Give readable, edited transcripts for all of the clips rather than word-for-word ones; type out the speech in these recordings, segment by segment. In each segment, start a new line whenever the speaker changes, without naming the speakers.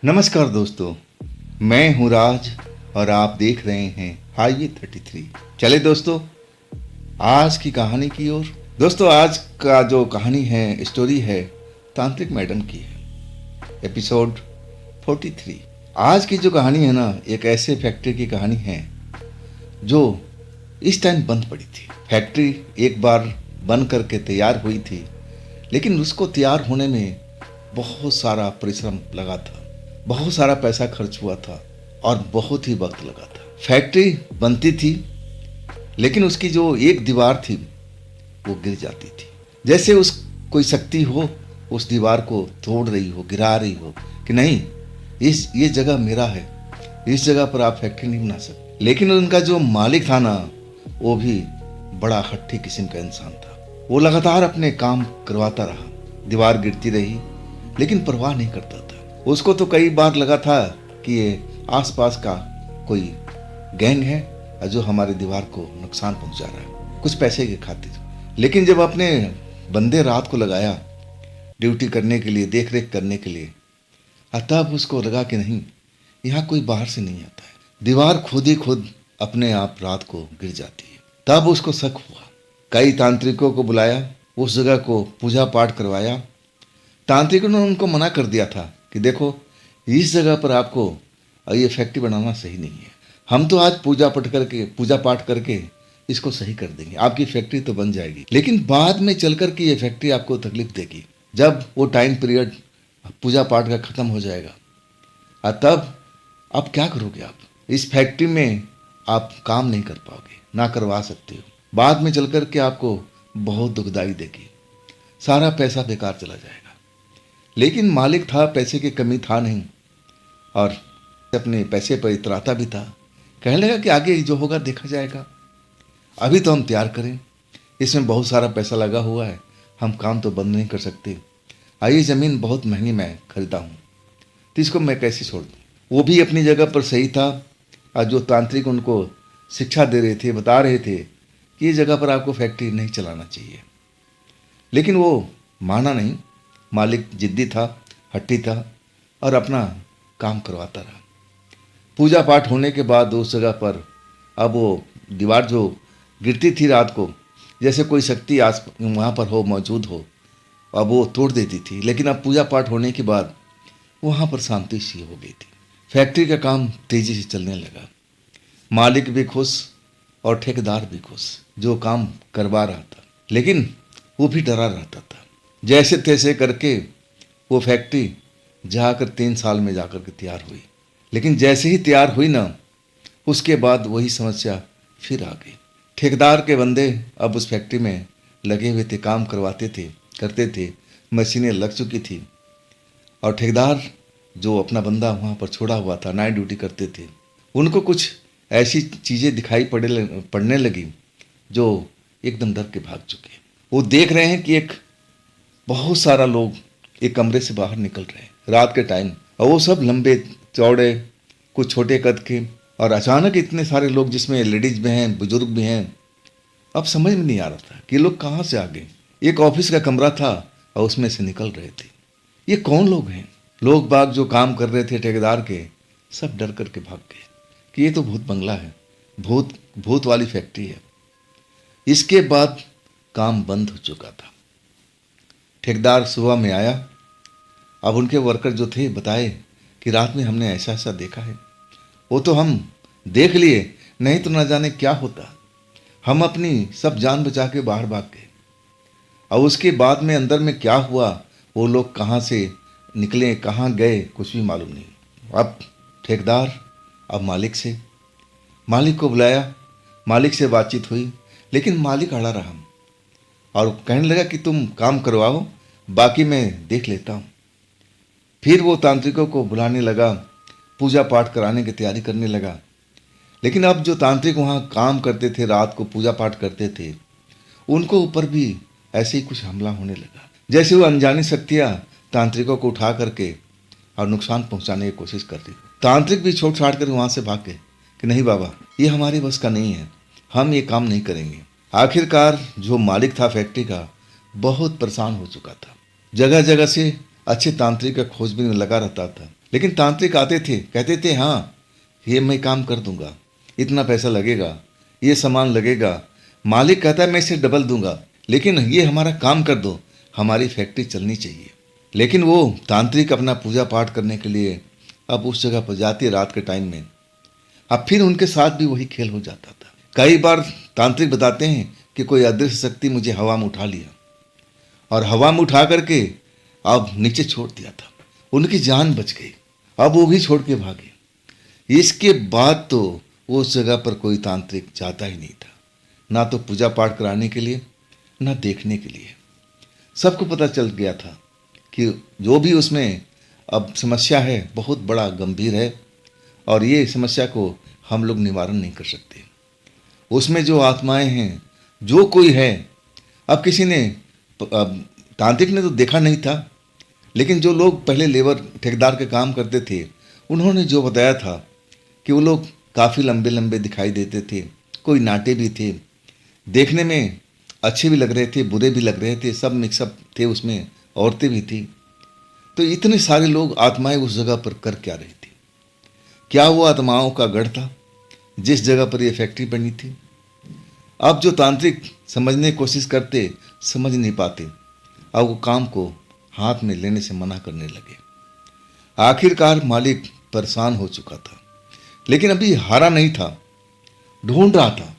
नमस्कार दोस्तों, मैं हूं राज और आप देख रहे हैं हाईवे 33। चले दोस्तों आज की कहानी की ओर। दोस्तों आज का जो कहानी है, स्टोरी है, तांत्रिक मैडम की है। एपिसोड 43। आज की जो कहानी है ना, एक ऐसे फैक्ट्री की कहानी है जो इस टाइम बंद पड़ी थी। फैक्ट्री एक बार बन करके तैयार हुई थी, लेकिन उसको तैयार होने में बहुत सारा परिश्रम लगा था, बहुत सारा पैसा खर्च हुआ था और बहुत ही वक्त लगा था। फैक्ट्री बनती थी, लेकिन उसकी जो एक दीवार थी वो गिर जाती थी, जैसे उस कोई शक्ति हो उस दीवार को तोड़ रही हो, गिरा रही हो कि नहीं, ये जगह मेरा है, इस जगह पर आप फैक्ट्री नहीं बना सकते। लेकिन उनका जो मालिक था ना, वो भी बड़ा हट्टी किस्म का इंसान था। वो लगातार अपने काम करवाता रहा, दीवार गिरती रही लेकिन परवाह नहीं करता था। उसको तो कई बार लगा था कि ये आसपास का कोई गैंग है जो हमारी दीवार को नुकसान पहुंचा रहा है, कुछ पैसे के खातिर। लेकिन जब अपने बंदे रात को लगाया ड्यूटी करने के लिए, देख रेख करने के लिए, तब उसको लगा कि नहीं, यहाँ कोई बाहर से नहीं आता है। दीवार खुद ही खुद अपने आप रात को गिर जाती है। तब उसको शक हुआ, कई तांत्रिकों को बुलाया, उस जगह को पूजा पाठ करवाया। तांत्रिकों ने उनको मना कर दिया था कि देखो, इस जगह पर आपको ये फैक्ट्री बनाना सही नहीं है। हम तो आज पूजा पाठ करके इसको सही कर देंगे, आपकी फैक्ट्री तो बन जाएगी, लेकिन बाद में चल कर के ये फैक्ट्री आपको तकलीफ देगी। जब वो टाइम पीरियड पूजा पाठ का ख़त्म हो जाएगा, तब आप क्या करोगे? आप इस फैक्ट्री में आप काम नहीं कर पाओगे, ना करवा सकते हो। बाद में चल कर के आपको बहुत दुखदाई देगी, सारा पैसा बेकार चला जाएगा। लेकिन मालिक था, पैसे की कमी था नहीं, और अपने पैसे पर इतराता भी था। कहने लगा कि आगे जो होगा देखा जाएगा, अभी तो हम तैयार करें, इसमें बहुत सारा पैसा लगा हुआ है, हम काम तो बंद नहीं कर सकते। ये ज़मीन बहुत महंगी मैं खरीदा हूँ, तो इसको मैं कैसे छोड़ दूँ? वो भी अपनी जगह पर सही था। और जो तांत्रिक उनको शिक्षा दे रहे थे, बता रहे थे कि ये जगह पर आपको फैक्ट्री नहीं चलाना चाहिए, लेकिन वो माना नहीं। मालिक जिद्दी था, हट्टी था और अपना काम करवाता रहा। पूजा पाठ होने के बाद उस जगह पर अब वो दीवार जो गिरती थी रात को, जैसे कोई शक्ति आस वहाँ पर हो, मौजूद हो, अब वो तोड़ देती थी। लेकिन अब पूजा पाठ होने के बाद वहाँ पर शांति सी हो गई थी। फैक्ट्री का काम तेज़ी से चलने लगा। मालिक भी खुश और ठेकेदार भी खुश, जो काम करवा रहा था, लेकिन वो भी डरा रहता था। जैसे तैसे करके वो फैक्ट्री जाकर 3 साल में जाकर के तैयार हुई। लेकिन जैसे ही तैयार हुई ना, उसके बाद वही समस्या फिर आ गई। ठेकेदार के बंदे अब उस फैक्ट्री में लगे हुए थे, काम करवाते थे, करते थे, मशीनें लग चुकी थी। और ठेकेदार जो अपना बंदा वहाँ पर छोड़ा हुआ था, नाइट ड्यूटी करते थे, उनको कुछ ऐसी चीज़ें दिखाई पड़ने लगी जो एकदम डर के भाग चुके। वो देख रहे हैं कि एक बहुत सारा लोग एक कमरे से बाहर निकल रहे हैं रात के टाइम, और वो सब लंबे चौड़े, कुछ छोटे कद के, और अचानक इतने सारे लोग, जिसमें लेडीज भी हैं, बुजुर्ग भी हैं। अब समझ में नहीं आ रहा था कि ये लोग कहाँ से आ गए। एक ऑफिस का कमरा था और उसमें से निकल रहे थे। ये कौन लोग हैं? लोग बाग जो काम कर रहे थे ठेकेदार के, सब डर करके भाग गए कि ये तो भूत बंगला है, भूत वाली फैक्ट्री है। इसके बाद काम बंद हो चुका था। ठेकेदार सुबह में आया। अब उनके वर्कर जो थे बताए कि रात में हमने ऐसा ऐसा देखा है। वो तो हम देख लिए, नहीं तो ना जाने क्या होता। हम अपनी सब जान बचा के बाहर भाग गए। और उसके बाद में अंदर में क्या हुआ, वो लोग कहाँ से निकले, कहाँ गए, कुछ भी मालूम नहीं। अब ठेकेदार अब मालिक को बुलाया, मालिक से बातचीत हुई, लेकिन मालिक अड़ा रहा और कहने लगा कि तुम काम करवाओ, बाकी मैं देख लेता हूँ। फिर वो तांत्रिकों को बुलाने लगा, पूजा पाठ कराने की तैयारी करने लगा। लेकिन अब जो तांत्रिक वहाँ काम करते थे, रात को पूजा पाठ करते थे, उनको ऊपर भी ऐसे ही कुछ हमला होने लगा, जैसे वो अनजानी शक्तियाँ तांत्रिकों को उठा करके और नुकसान पहुँचाने की कोशिश करती। तांत्रिक भी छोड़ छाड़ कर वहाँ से भाग गए कि नहीं बाबा, ये हमारे बस का नहीं है, हम ये काम नहीं करेंगे। आखिरकार जो मालिक था फैक्ट्री का, बहुत परेशान हो चुका था। जगह जगह से अच्छे तांत्रिक का खोजबीन लगा रहता था, लेकिन तांत्रिक आते थे, कहते थे हाँ ये मैं काम कर दूंगा, इतना पैसा लगेगा, ये सामान लगेगा, मालिक कहता है मैं इसे डबल दूंगा, लेकिन ये हमारा काम कर दो, हमारी फैक्ट्री चलनी चाहिए। लेकिन वो तांत्रिक अपना पूजा पाठ करने के लिए अब उस जगह पर जाते रात के टाइम में, अब फिर उनके साथ भी वही खेल हो जाता था। कई बार तांत्रिक बताते हैं कि कोई अदृश्य शक्ति मुझे हवा में उठा लिया और हवा में उठा करके अब नीचे छोड़ दिया था, उनकी जान बच गई, अब वो भी छोड़ के भागे। इसके बाद तो उस जगह पर कोई तांत्रिक जाता ही नहीं था, ना तो पूजा पाठ कराने के लिए, ना देखने के लिए। सबको पता चल गया था कि जो भी उसमें अब समस्या है बहुत बड़ा गंभीर है और ये समस्या को हम लोग निवारण नहीं कर सकते। उसमें जो आत्माएं हैं, जो कोई है, अब किसी ने तांत्रिक ने तो देखा नहीं था, लेकिन जो लोग पहले लेबर ठेकेदार के काम करते थे उन्होंने जो बताया था कि वो लोग काफ़ी लंबे लंबे दिखाई देते थे, कोई नाटे भी थे, देखने में अच्छे भी लग रहे थे, बुरे भी लग रहे थे, सब मिक्सअप थे, उसमें औरतें भी थी। तो इतने सारे लोग आत्माएं उस जगह पर कर क्या रही थी? क्या वो आत्माओं का गढ़ था जिस जगह पर ये फैक्ट्री बनी थी? अब जो तांत्रिक समझने की कोशिश करते समझ नहीं पाते, अब वो काम को हाथ में लेने से मना करने लगे। आखिरकार मालिक परेशान हो चुका था, लेकिन अभी हारा नहीं था, ढूंढ रहा था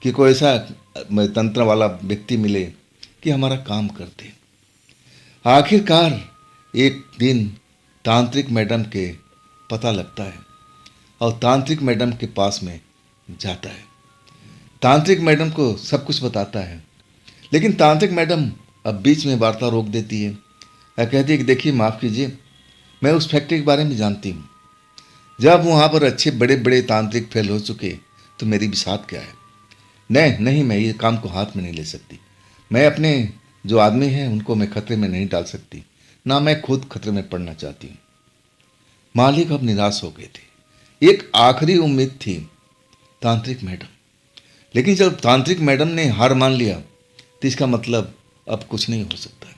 कि कोई ऐसा तंत्र वाला व्यक्ति मिले कि हमारा काम कर दे। आखिरकार एक दिन तांत्रिक मैडम के पता लगता है और तांत्रिक मैडम के पास में जाता है। तांत्रिक मैडम को सब कुछ बताता है, लेकिन तांत्रिक मैडम अब बीच में वार्ता रोक देती है और कहती है कि देखिए माफ़ कीजिए, मैं उस फैक्ट्री के बारे में जानती हूँ। जब वहाँ पर अच्छे बड़े बड़े तांत्रिक फेल हो चुके तो मेरी बिसात क्या है? नहीं, मैं ये काम को हाथ में नहीं ले सकती। मैं अपने जो आदमी हैं उनको मैं खतरे में नहीं डाल सकती, ना मैं खुद खतरे में पड़ना चाहती हूँ। मालिक अब निराश हो गए थे। एक आखिरी उम्मीद थी तांत्रिक मैडम, लेकिन जब तांत्रिक मैडम ने हार मान लिया तो इसका मतलब अब कुछ नहीं हो सकता।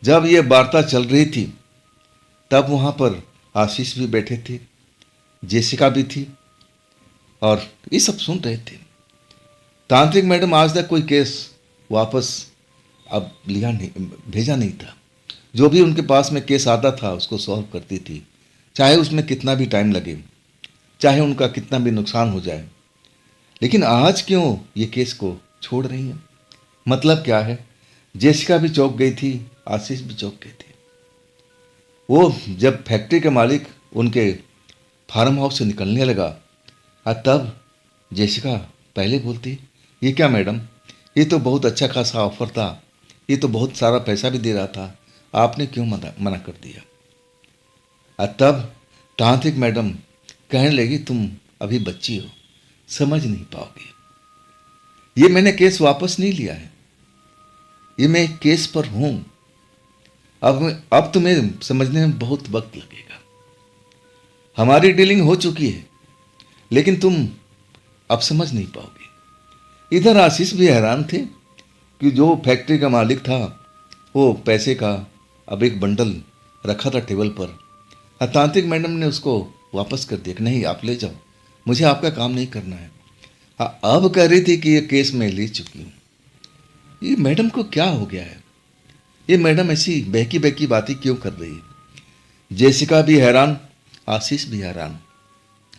जब ये वार्ता चल रही थी तब वहाँ पर आशीष भी बैठे थे, जेसिका भी थी और ये सब सुन रहे थे। तांत्रिक मैडम आज तक कोई केस वापस अब लिया नहीं, भेजा नहीं था। जो भी उनके पास में केस आता था उसको सॉल्व करती थी, चाहे उसमें कितना भी टाइम लगे, चाहे उनका कितना भी नुकसान हो जाए। लेकिन आज क्यों ये केस को छोड़ रही है? मतलब क्या है? जेसिका भी चौंक गई थी, आशीष भी चौंक गए थे। वो जब फैक्ट्री के मालिक उनके फार्म हाउस से निकलने लगा तब जेसिका पहले बोलती, ये क्या मैडम, ये तो बहुत अच्छा खासा ऑफर था, ये तो बहुत सारा पैसा भी दे रहा था, आपने क्यों मना कर दिया? तब तांत्रिक मैडम कहने लगी, तुम अभी बच्ची हो, समझ नहीं पाओगे। ये मैंने केस वापस नहीं लिया है, ये मैं केस पर हूं। अब तुम्हें समझने में बहुत वक्त लगेगा। हमारी डीलिंग हो चुकी है, लेकिन तुम अब समझ नहीं पाओगे। इधर आशीष भी हैरान थे कि जो फैक्ट्री का मालिक था वो पैसे का अब एक बंडल रखा था टेबल पर, तांत्रिक मैडम ने उसको वापस कर दिया कि नहीं आप ले जाओ, मुझे आपका काम नहीं करना है। अब कह रही थी कि ये केस मैं ले चुकी हूँ। ये मैडम को क्या हो गया है? ये मैडम ऐसी बहकी बहकी बातें क्यों कर रही है? जेसिका भी हैरान, आशीष भी हैरान,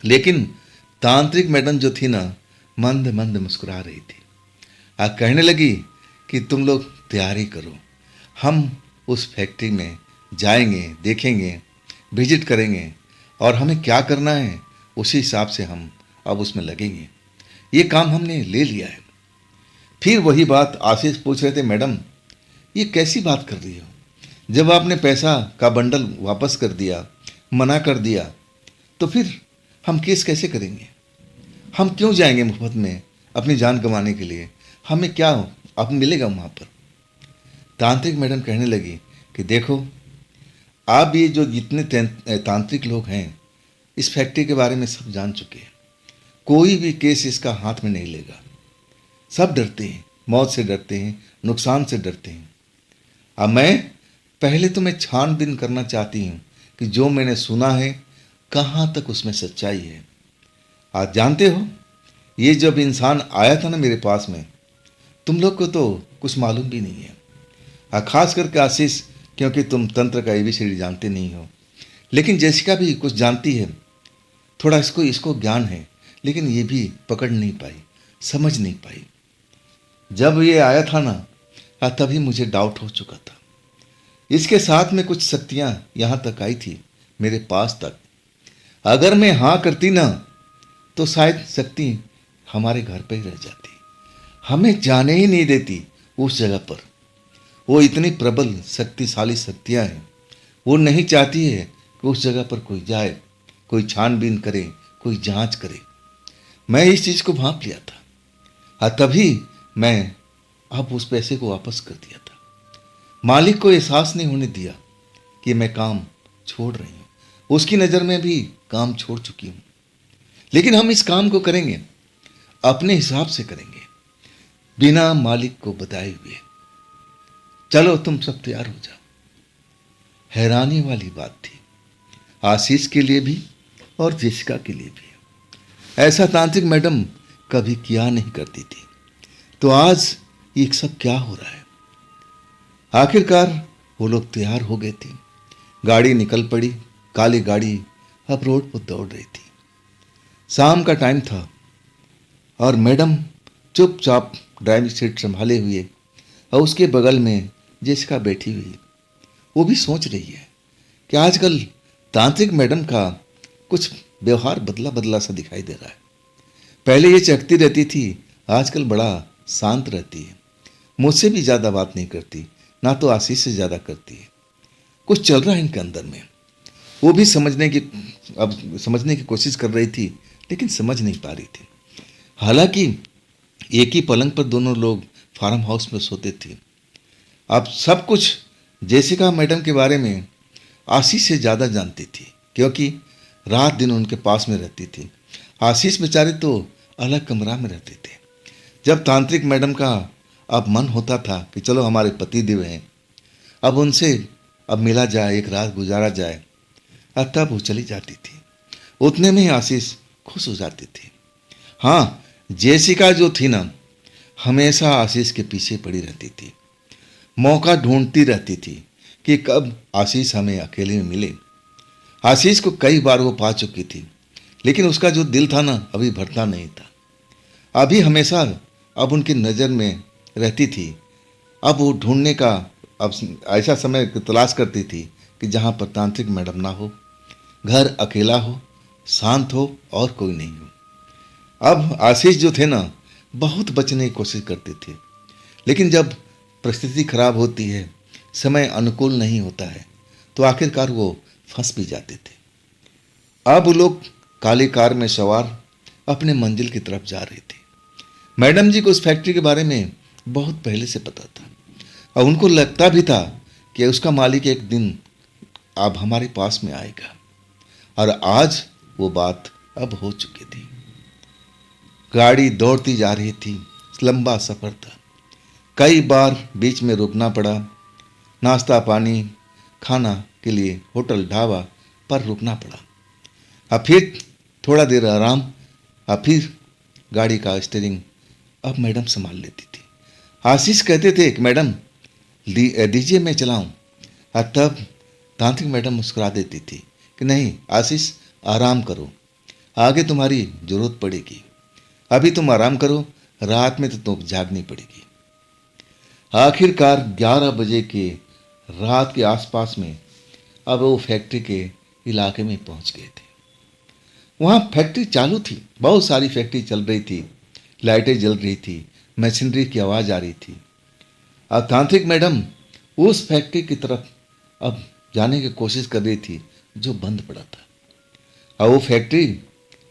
लेकिन तांत्रिक मैडम जो थी ना, मंद मंद मुस्कुरा रही थी। कहने लगी कि तुम लोग तैयारी करो, हम उस फैक्ट्री में जाएंगे, देखेंगे, विजिट करेंगे और हमें क्या करना है उसी हिसाब से हम अब उसमें लगेंगे। ये काम हमने ले लिया है। फिर वही बात आशीष पूछ रहे थे, मैडम ये कैसी बात कर रही हो? जब आपने पैसा का बंडल वापस कर दिया, मना कर दिया, तो फिर हम केस कैसे करेंगे? हम क्यों जाएंगे मुफ्त में अपनी जान गंवाने के लिए? हमें क्या अब मिलेगा वहाँ पर? तांत्रिक मैडम कहने लगी कि देखो, आप ये जो जितने तांत्रिक लोग हैं इस फैक्ट्री के बारे में सब जान चुके हैं, कोई भी केस इसका हाथ में नहीं लेगा। सब डरते हैं, मौत से डरते हैं, नुकसान से डरते हैं। अब मैं पहले तो मैं छानबीन करना चाहती हूँ कि जो मैंने सुना है कहाँ तक उसमें सच्चाई है। आज जानते हो, ये जब इंसान आया था ना मेरे पास में, तुम लोग को तो कुछ मालूम भी नहीं है। खास करके आशीष, क्योंकि तुम तंत्र का एबीसीडी जानते नहीं हो। लेकिन जैसिका भी कुछ जानती है, थोड़ा इसको इसको ज्ञान है, लेकिन ये भी पकड़ नहीं पाई, समझ नहीं पाई। जब ये आया था ना, तभी मुझे डाउट हो चुका था। इसके साथ में कुछ शक्तियां यहाँ तक आई थी, मेरे पास तक। अगर मैं हाँ करती ना, तो शायद शक्ति हमारे घर पे ही रह जाती, हमें जाने ही नहीं देती उस जगह पर। वो इतनी प्रबल शक्तिशाली शक्तियां हैं, वो नहीं चाहती है कि उस जगह पर कोई जाए, कोई छानबीन करे, कोई जांच करे। मैं इस चीज़ को भांप लिया था। तभी मैं अब उस पैसे को वापस कर दिया था। मालिक को एहसास नहीं होने दिया कि मैं काम छोड़ रही हूँ। उसकी नज़र में भी काम छोड़ चुकी हूँ। लेकिन हम इस काम को करेंगे, अपने हिसाब से करेंगे, बिना मालिक को बताए हुए। चलो तुम सब तैयार हो जाओ। हैरानी वाली बात थी, आशीष के लिए भी और जेसिका के लिए भी। ऐसा तांत्रिक मैडम कभी किया नहीं करती थी। तो आज ये सब क्या हो रहा है? आखिरकार वो लोग तैयार हो गए थे। गाड़ी निकल पड़ी। काली गाड़ी अब रोड पर दौड़ रही थी। शाम का टाइम था और मैडम चुपचाप ड्राइविंग सीट संभाले हुए और उसके बगल में जेसिका बैठी हुई। वो भी सोच रही है कि आजकल तांत्रिक मैडम का कुछ व्यवहार बदला बदला सा दिखाई दे रहा है। पहले ये चखती रहती थी, आजकल बड़ा शांत रहती है। मुझसे भी ज़्यादा बात नहीं करती, ना तो आशीष से ज़्यादा करती है। कुछ चल रहा है इनके अंदर में। वो भी समझने की कोशिश कर रही थी, लेकिन समझ नहीं पा रही थी। हालांकि एक ही पलंग पर दोनों लोग फार्म हाउस में सोते थे। अब सब कुछ जेसिका मैडम के बारे में आशीष से ज़्यादा जानती थी, क्योंकि रात दिन उनके पास में रहती थी। आशीष बेचारे तो अलग कमरा में रहते थे। जब तांत्रिक मैडम का अब मन होता था कि चलो हमारे पति देव हैं, अब उनसे अब मिला जाए, एक रात गुजारा जाए, तब वो चली जाती थी। उतने में ही आशीष खुश हो जाती थी। हाँ, जेसिका जो थी ना, हमेशा आशीष के पीछे पड़ी रहती थी। मौका ढूंढती रहती थी कि कब आशीष हमें अकेले में मिले। आशीष को कई बार वो पा चुकी थी, लेकिन उसका जो दिल था ना, अभी भरता नहीं था। अभी हमेशा अब उनकी नज़र में रहती थी। अब वो ढूंढने का अब ऐसा समय तलाश करती थी कि जहाँ पर तांत्रिक मैडम ना हो, घर अकेला हो, शांत हो और कोई नहीं हो। अब आशीष जो थे ना, बहुत बचने की कोशिश करते थे, लेकिन जब परिस्थिति खराब होती है, समय अनुकूल नहीं होता है, तो आखिरकार वो फंस भी जाते थे। अब वो लोग काली कार में सवार अपने मंजिल की तरफ जा रहे थे। मैडम जी को उस फैक्ट्री के बारे में बहुत पहले से पता था और उनको लगता भी था कि उसका मालिक एक दिन अब हमारे पास में आएगा। और आज वो बात अब हो चुकी थी। गाड़ी दौड़ती जा रही थी। लंबा सफ़र था। कई बार बीच में रुकना पड़ा। नाश्ता पानी खाना के लिए होटल ढाबा पर रुकना पड़ा। अब फिर थोड़ा देर आराम। अब फिर गाड़ी का स्टीयरिंग अब मैडम संभाल लेती थी। आशीष कहते थे कि मैडम दीजिए मैं चलाऊं। और तब तांत्रिक मैडम मुस्कुरा देती थी कि नहीं आशीष, आराम करो, आगे तुम्हारी जरूरत पड़ेगी। अभी तुम आराम करो, रात में तो तुम जागनी पड़ेगी। आखिरकार 11 बजे के रात के आसपास में अब वो फैक्ट्री के इलाके में पहुंच गए थे। वहाँ फैक्ट्री चालू थी, बहुत सारी फैक्ट्री चल रही थी, लाइटें जल रही थी, मशीनरी की आवाज़ आ रही थी। अब तांत्रिक मैडम उस फैक्ट्री की तरफ अब जाने की कोशिश कर रही थी जो बंद पड़ा था। और वो फैक्ट्री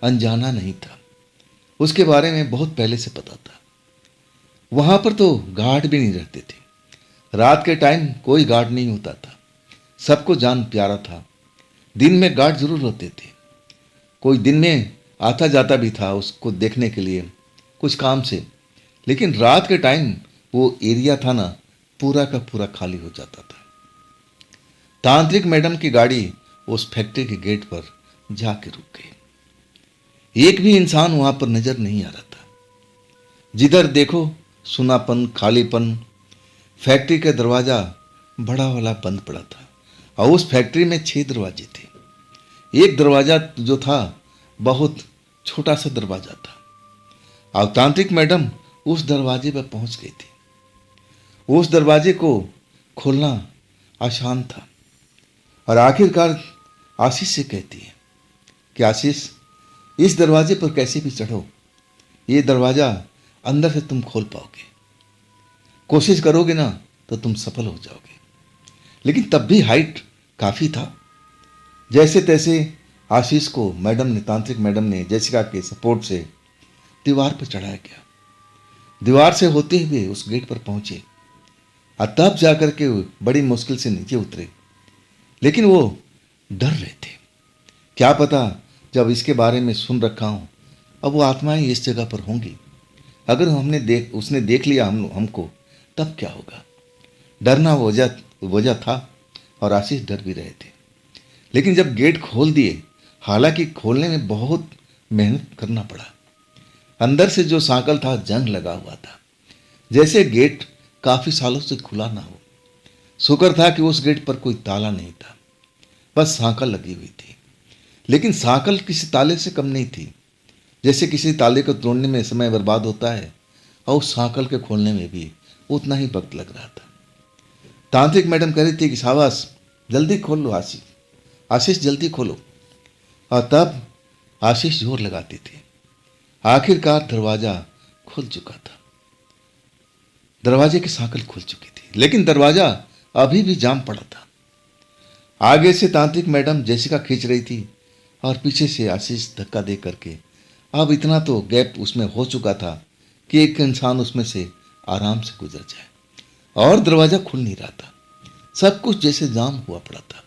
अनजाना नहीं था, उसके बारे में बहुत पहले से पता था। वहाँ पर तो गार्ड भी नहीं रहते थे। रात के टाइम कोई गार्ड नहीं होता था, सबको जान प्यारा था। दिन में गार्ड जरूर होते थे, कोई दिन में आता जाता भी था उसको देखने के लिए कुछ काम से, लेकिन रात के टाइम वो एरिया था ना, पूरा का पूरा खाली हो जाता था। तांत्रिक मैडम की गाड़ी उस फैक्ट्री के गेट पर जाके रुक गए। एक भी इंसान वहां पर नजर नहीं आ रहा था। जिधर देखो सुनापन, खालीपन। फैक्ट्री का दरवाजा बड़ा वाला बंद पड़ा था और उस फैक्ट्री में 6 दरवाजे थे। एक दरवाजा जो था बहुत छोटा सा दरवाजा था और तांत्रिक मैडम उस दरवाजे पर पहुंच गई थी। उस दरवाजे को खोलना आसान था और आखिरकार आशीष से कहती है कि आशीष, इस दरवाजे पर कैसे भी चढ़ो, ये दरवाजा अंदर से तुम खोल पाओगे, कोशिश करोगे ना तो तुम सफल हो जाओगे। लेकिन तब भी हाइट काफ़ी था। जैसे तैसे आशीष को तांत्रिक मैडम ने जेसिका के सपोर्ट से दीवार पर चढ़ाया गया। दीवार से होते हुए उस गेट पर पहुंचे और तब जाकर के बड़ी मुश्किल से नीचे उतरे। लेकिन वो डर रहे थे, क्या पता जब इसके बारे में सुन रखा हूं, अब वो आत्माएं इस जगह पर होंगी, अगर उसने देख लिया हमको तब क्या होगा। डरना वजह था और आशीष डर भी रहे थे। लेकिन जब गेट खोल दिए, हालांकि खोलने में बहुत मेहनत करना पड़ा। अंदर से जो सांकल था जंग लगा हुआ था, जैसे गेट काफी सालों से खुला ना हो। शुक्र था कि उस गेट पर कोई ताला नहीं था, बस सांकल लगी हुई थी। लेकिन सांकल किसी ताले से कम नहीं थी। जैसे किसी ताले को तोड़ने में समय बर्बाद होता है और उस सांकल के खोलने में भी उतना ही वक्त लग रहा था। तांत्रिक मैडम कह रही थी कि शाबाश, जल्दी खोल लो आशीष, आशीष जल्दी खोलो। और तब आशीष जोर लगाती थी। आखिरकार दरवाजा खुल चुका था। दरवाजे की सांकल खुल चुकी थी, लेकिन दरवाजा अभी भी जाम पड़ा था। आगे से तांत्रिक मैडम जेसिका खींच रही थी और पीछे से आशीष धक्का दे करके, अब इतना तो गैप उसमें हो चुका था कि एक इंसान उसमें से आराम से गुजर जाए। और दरवाजा खुल नहीं रहा था, सब कुछ जैसे जाम हुआ पड़ा था।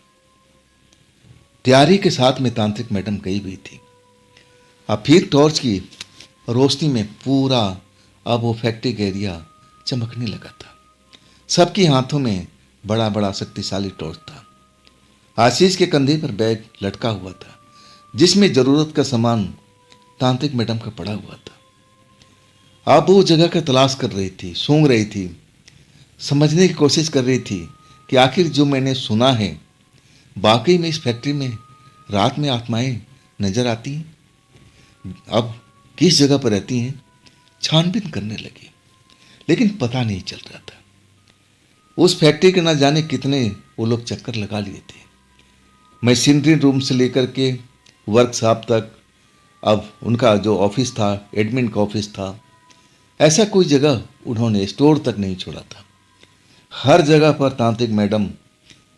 तैयारी के साथ में तांत्रिक मैडम गई हुई थी। अब फिर टॉर्च की रोशनी में पूरा अब वो फैक्ट्री का एरिया चमकने लगा था। सबके हाथों में बड़ा बड़ा शक्तिशाली टॉर्च था। आशीष के कंधे पर बैग लटका हुआ था, जिसमें जरूरत का सामान तांत्रिक मैडम का पड़ा हुआ था। अब वो जगह का तलाश कर रही थी, सूंघ रही थी, समझने की कोशिश कर रही थी कि आखिर जो मैंने सुना है, वाकई में इस फैक्ट्री में रात में आत्माएं नजर आती हैं, अब किस जगह पर रहती हैं। छानबीन करने लगी, लेकिन पता नहीं चल रहा था। उस फैक्ट्री के ना जाने कितने वो लोग चक्कर लगा लिए थे, मशीनरी रूम से लेकर के वर्कशॉप तक। अब उनका जो ऑफिस था, एडमिन का ऑफिस था, ऐसा कोई जगह उन्होंने स्टोर तक नहीं छोड़ा था। हर जगह पर तांत्रिक मैडम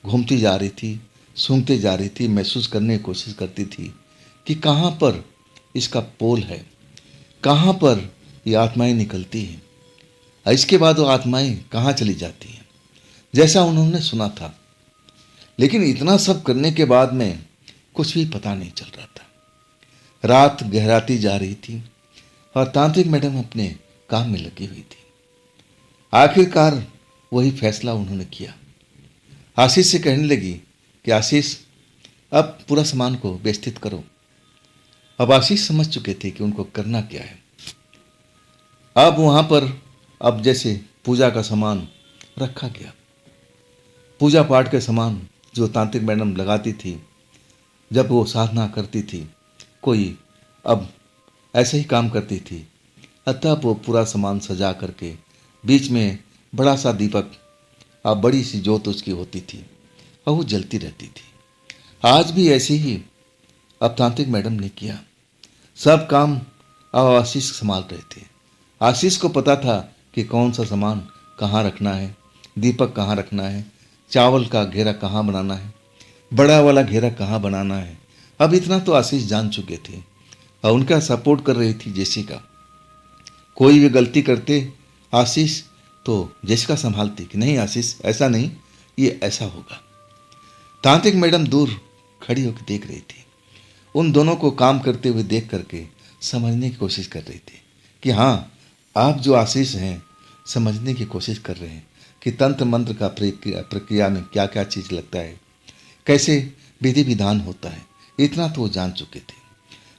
घूमती जा रही थी, सूंघते जा रही थी, महसूस करने की कोशिश करती थी कि कहाँ पर इसका पोल है, कहाँ पर ये आत्माएं निकलती हैं, इसके बाद वो आत्माएं कहाँ चली जाती हैं, जैसा उन्होंने सुना था। लेकिन इतना सब करने के बाद में कुछ भी पता नहीं चल रहा था। रात गहराती जा रही थी और तांत्रिक मैडम अपने काम में लगी हुई थी। आखिरकार वही फैसला उन्होंने किया। आशीष से कहने लगी कि आशीष, अब पूरा सामान को व्यवस्थित करो। अब आशीष समझ चुके थे कि उनको करना क्या है। अब वहां पर अब जैसे पूजा का सामान रखा गया, पूजा पाठ के सामान जो तांत्रिक मैडम लगाती थी जब वो साधना करती थी, कोई अब ऐसे ही काम करती थी। अतः वो पूरा सामान सजा करके बीच में बड़ा सा दीपक, अब बड़ी सी जोत उसकी होती थी और वो जलती रहती थी। आज भी ऐसे ही अब तांत्रिक मैडम ने किया। सब काम अब आशीष संभाल रहे थे। आशीष को पता था कि कौन सा सामान कहाँ रखना है, दीपक कहाँ रखना है, चावल का घेरा कहाँ बनाना है, बड़ा वाला घेरा कहाँ बनाना है। अब इतना तो आशीष जान चुके थे और उनका सपोर्ट कर रही थी जेसिका। कोई भी गलती करते आशीष तो जेसिका संभालती कि नहीं आशीष, ऐसा नहीं, ये ऐसा होगा। तांत्रिक मैडम दूर खड़ी होकर देख रही थी। उन दोनों को काम करते हुए देख करके समझने की कोशिश कर रही थी कि हाँ, आप जो आशीष हैं समझने की कोशिश कर रहे हैं कि तंत्र मंत्र का प्रक्रिया में क्या क्या चीज़ लगता है, कैसे विधि विधान होता है, इतना तो वो जान चुके थे।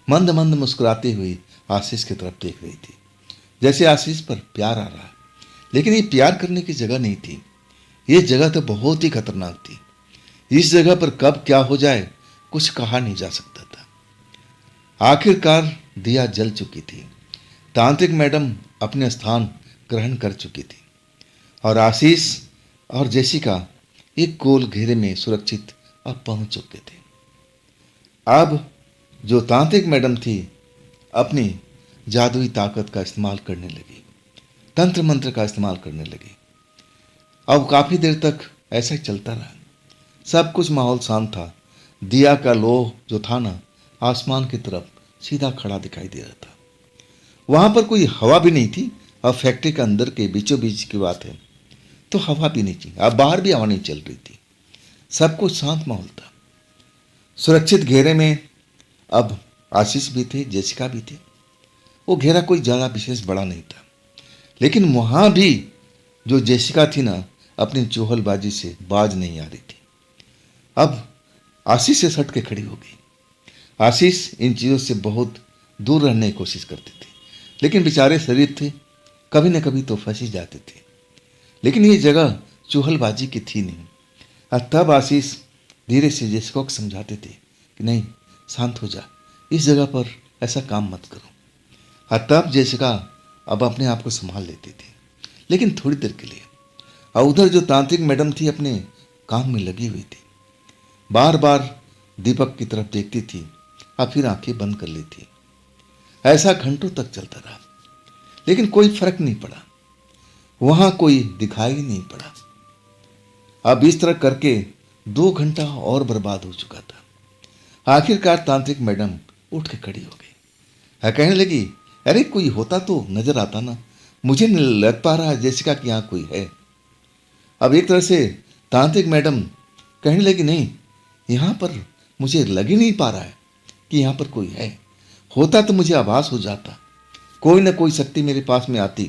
मंद मंद मुस्कुराते हुए आशीष की तरफ देख रही थी, जैसे आशीष पर प्यार आ रहा है। लेकिन ये प्यार करने की जगह नहीं थी। ये जगह तो बहुत ही खतरनाक थी। इस जगह पर कब क्या हो जाए कुछ कहा नहीं जा सकता था। आखिरकार दिया जल चुकी थी। तांत्रिक मैडम अपने स्थान ग्रहण कर चुकी थी और आशीष और जेसिका एक गोल घेरे में सुरक्षित अब पहुंच चुके थे। अब जो तांत्रिक मैडम थी अपनी जादुई ताकत का इस्तेमाल करने लगी, तंत्र मंत्र का इस्तेमाल करने लगी। अब काफी देर तक ऐसा ही चलता रहा। सब कुछ माहौल शांत था। दिया का लोह जो था ना, आसमान की तरफ सीधा खड़ा दिखाई दे रहा था। वहां पर कोई हवा भी नहीं थी। अब फैक्ट्री के अंदर के बीचों बीच की बात है तो हवा भी नहीं थी। अब बाहर भी हवा नहीं चल रही थी। सब कुछ शांत माहौल था। सुरक्षित घेरे में अब आशीष भी थे, जेसिका भी थे। वो घेरा कोई ज्यादा विशेष बड़ा नहीं था, लेकिन वहां भी जो जेसिका थी ना, अपनी चोहलबाजी से बाज नहीं आ रही थी। अब आशीष से सट के खड़ी हो गई। आशीष इन चीजों से बहुत दूर रहने की कोशिश करते थे, लेकिन बेचारे शरीर थे, कभी न कभी तो फंस ही जाते थे। लेकिन ये जगह चूहलबाजी की थी नहीं। और तब आशीष धीरे से जेसिका को समझाते थे कि नहीं, शांत हो जा, इस जगह पर ऐसा काम मत करो। और तब जेसिका अब अपने आप को संभाल लेती थी, लेकिन थोड़ी देर के लिए। और उधर जो तांत्रिक मैडम थी अपने काम में लगी हुई थी, बार बार दीपक की तरफ देखती थी और फिर आंखें बंद कर लेती। ऐसा घंटों तक चलता रहा, लेकिन कोई फर्क नहीं पड़ा। वहां कोई दिखाई नहीं पड़ा। अब इस तरह करके 2 घंटा और बर्बाद हो चुका था। आखिरकार तांत्रिक मैडम उठ के खड़ी हो गई और कहने लगी, अरे कोई होता तो नजर आता ना, मुझे नहीं लग पा रहा है जेसिका कि यहाँ कोई है। अब एक तरह से तांत्रिक मैडम कहने लगी, नहीं, यहाँ पर मुझे लग ही नहीं पा रहा है कि यहाँ पर कोई है। होता तो मुझे आभास हो जाता, कोई ना कोई शक्ति मेरे पास में आती,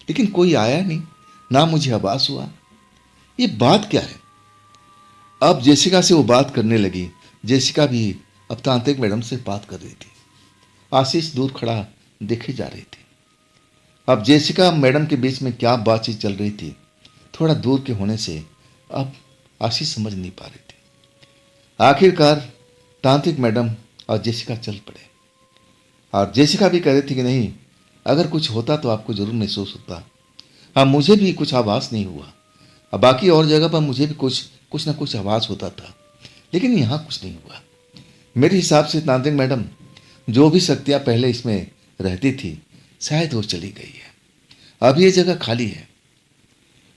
लेकिन कोई आया नहीं, ना मुझे आभास हुआ। ये बात क्या है? अब जेसिका से वो बात करने लगी। जेसिका भी अब तांत्रिक मैडम से बात कर रही थी। आशीष दूर खड़ा देखे जा रही थी। अब जेसिका मैडम के बीच में क्या बातचीत चल रही थी, थोड़ा दूर के होने से अब आशीष समझ नहीं पा रही थी। आखिरकार तांत्रिक मैडम और जेसिका चल पड़े और जेसिका भी कह रही थी कि नहीं, अगर कुछ होता तो आपको जरूर महसूस होता। हाँ, मुझे भी कुछ आभास नहीं हुआ। अब बाकी और जगह पर मुझे भी कुछ ना कुछ आभास होता था, लेकिन यहाँ कुछ नहीं हुआ। मेरे हिसाब से तांत्रिक मैडम जो भी शक्तियाँ पहले इसमें रहती थी शायद वो चली गई है। अब ये जगह खाली है।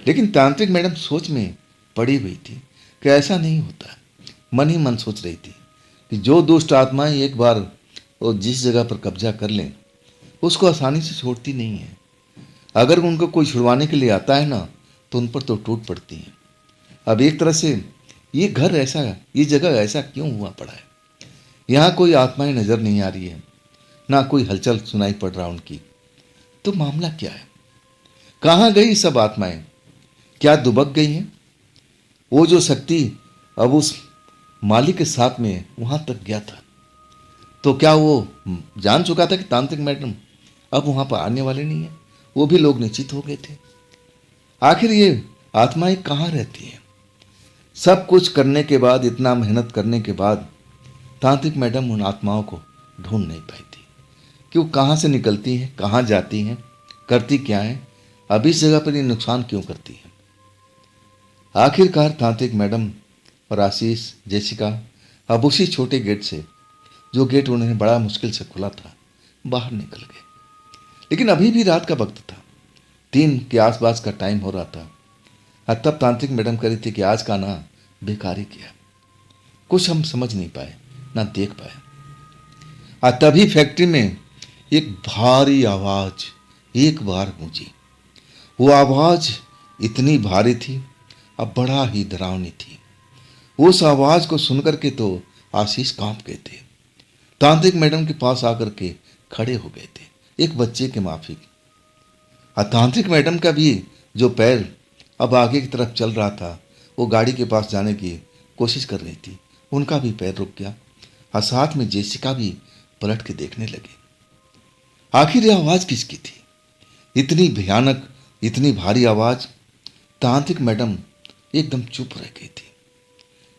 लेकिन तांत्रिक मैडम सोच में पड़ी हुई थी कि ऐसा नहीं होता। मन ही मन सोच रही थी कि जो दुष्ट आत्माएं एक बार वो जिस जगह पर कब्जा कर लें उसको आसानी से छोड़ती नहीं है। अगर उनको कोई छुड़वाने के लिए आता है ना तो उन पर तो टूट पड़ती हैं। अब एक तरह से ये घर ऐसा, ये जगह ऐसा क्यों हुआ पड़ा है? यहाँ कोई आत्माएं नजर नहीं आ रही है, ना कोई हलचल सुनाई पड़ रहा उनकी। तो मामला क्या है? कहाँ गई सब आत्माएं? क्या दुबक गई हैं? वो जो शक्ति अब उस मालिक के साथ में वहां तक गया था, तो क्या वो जान चुका था कि तांत्रिक मैडम अब वहां पर आने वाले नहीं है? वो भी लोग निश्चित हो गए थे। आखिर ये आत्माएं कहाँ रहती हैं? सब कुछ करने के बाद, इतना मेहनत करने के बाद तांत्रिक मैडम उन आत्माओं को ढूंढ नहीं पाई थी कि वो कहाँ से निकलती हैं, कहाँ जाती हैं, करती क्या है, अब इस जगह पर ये नुकसान क्यों करती है। आखिरकार तांत्रिक मैडम और आशीष, जेसिका अब उसी छोटे गेट से, जो गेट उन्होंने बड़ा मुश्किल से खुला था, बाहर निकल गए। लेकिन अभी भी रात का वक्त था, 3 के आसपास का टाइम हो रहा था। और तब तांत्रिक मैडम कह रही थी कि आज का ना बेकार ही किया, कुछ हम समझ नहीं पाए ना देख पाए। और तभी फैक्ट्री में एक भारी आवाज एक बार गूंजी। वो आवाज इतनी भारी थी, अब बड़ा ही डरावनी थी। उस आवाज को सुनकर के तो आशीष कांप गए थे। तांत्रिक मैडम के पास आकर के खड़े हो गए थे, एक बच्चे के माफिक। और तांत्रिक मैडम का भी जो पैर अब आगे की तरफ चल रहा था, वो गाड़ी के पास जाने की कोशिश कर रही थी। उनका भी पैर रुक गया और साथ में जेसिका भी पलट के देखने लगी। आखिर यह आवाज किसकी थी? इतनी भयानक, इतनी भारी आवाज। तांत्रिक मैडम एकदम चुप रह गई थी,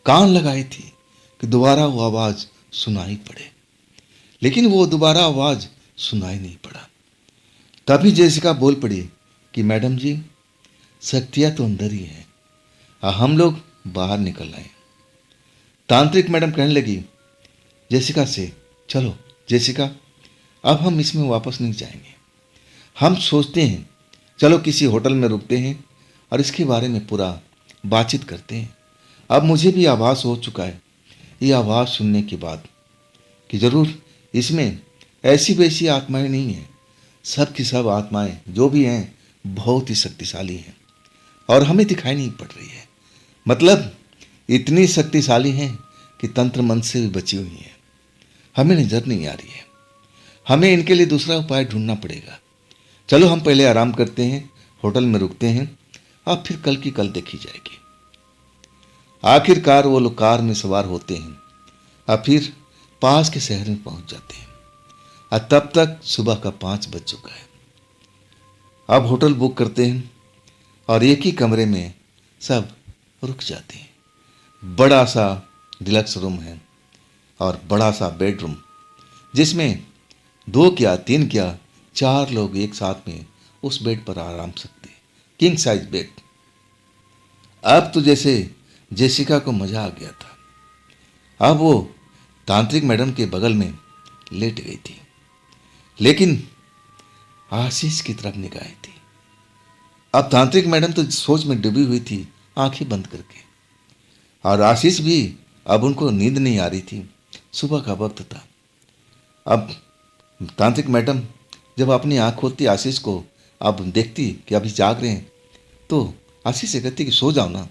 कान लगाई थी कि दोबारा वो आवाज सुनाई पड़े, लेकिन वो दोबारा आवाज सुनाई नहीं पड़ा। तभी जेसिका बोल पड़ी कि मैडम जी, शक्तियां तो अंदर ही है, हम लोग बाहर निकल आए। तांत्रिक मैडम कहने लगी जेसिका से, चलो जेसिका, अब हम इसमें वापस नहीं जाएंगे। हम सोचते हैं, चलो किसी होटल में रुकते हैं और इसके बारे में पूरा बातचीत करते हैं। अब मुझे भी आभास हो चुका है ये आवाज़ सुनने के बाद कि ज़रूर इसमें ऐसी वैसी आत्माएं नहीं हैं। सब की सब आत्माएं जो भी हैं बहुत ही शक्तिशाली हैं और हमें दिखाई नहीं पड़ रही है। मतलब इतनी शक्तिशाली हैं कि तंत्र मंत्र से भी बची हुई हैं, हमें नजर नहीं आ रही है। हमें इनके लिए दूसरा उपाय ढूंढना पड़ेगा। चलो हम पहले आराम करते हैं, होटल में रुकते हैं, अब फिर कल की कल देखी जाएगी। आखिरकार वो लोग कार में सवार होते हैं और फिर पास के शहर में पहुंच जाते हैं और तब तक सुबह का 5 बज चुका है। अब होटल बुक करते हैं और एक ही कमरे में सब रुक जाते हैं। बड़ा सा डिलक्स रूम है और बड़ा सा बेडरूम, जिसमें 2 क्या 3 क्या 4 लोग एक साथ में उस बेड पर आराम सकते हैं। King size bed. अब तो जैसे जेसिका को मजा आ गया था। अब वो तांत्रिक मैडम के बगल में लेट गई थी, लेकिन आशीष की तरफ निगाहें थी। अब तांत्रिक मैडम तो सोच में डूबी हुई थी, आंखें बंद करके, और आशीष भी अब उनको नींद नहीं आ रही थी। सुबह का वक्त था। अब तांत्रिक मैडम जब अपनी आंख खोलती आशीष को, अब देखती कि अभी जाग रहे हैं, तो आशीष से कहती कि सो जाओ ना,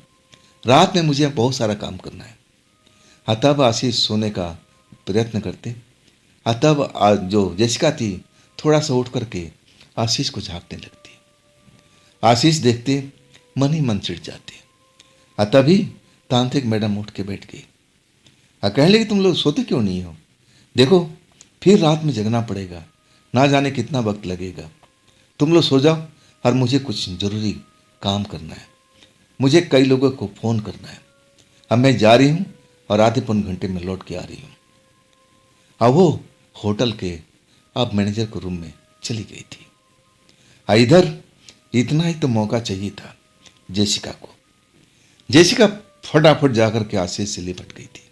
रात में मुझे बहुत सारा काम करना है। तब आशीष सोने का प्रयत्न करते। तब जो जेसिका थी थोड़ा सा उठ करके आशीष को झांकने लगती। आशीष देखते मन ही मन चिढ़ जाते। तभी तांत्रिक मैडम उठ के बैठ गई। कहने लगी तुम लोग सोते क्यों नहीं हो? देखो फिर रात में जगना पड़ेगा, ना जाने कितना वक्त लगेगा। तुम लोग सो जाओ और मुझे कुछ ज़रूरी काम करना है। मुझे कई लोगों को फ़ोन करना है। अब मैं जा रही हूँ और आधे पौन घंटे में लौट के आ रही हूँ। अब वो होटल के अब मैनेजर के रूम में चली गई थी। इधर इतना ही तो मौका चाहिए था जेसिका को। जेसिका फटाफट जाकर के आशीष से लिपट गई थी।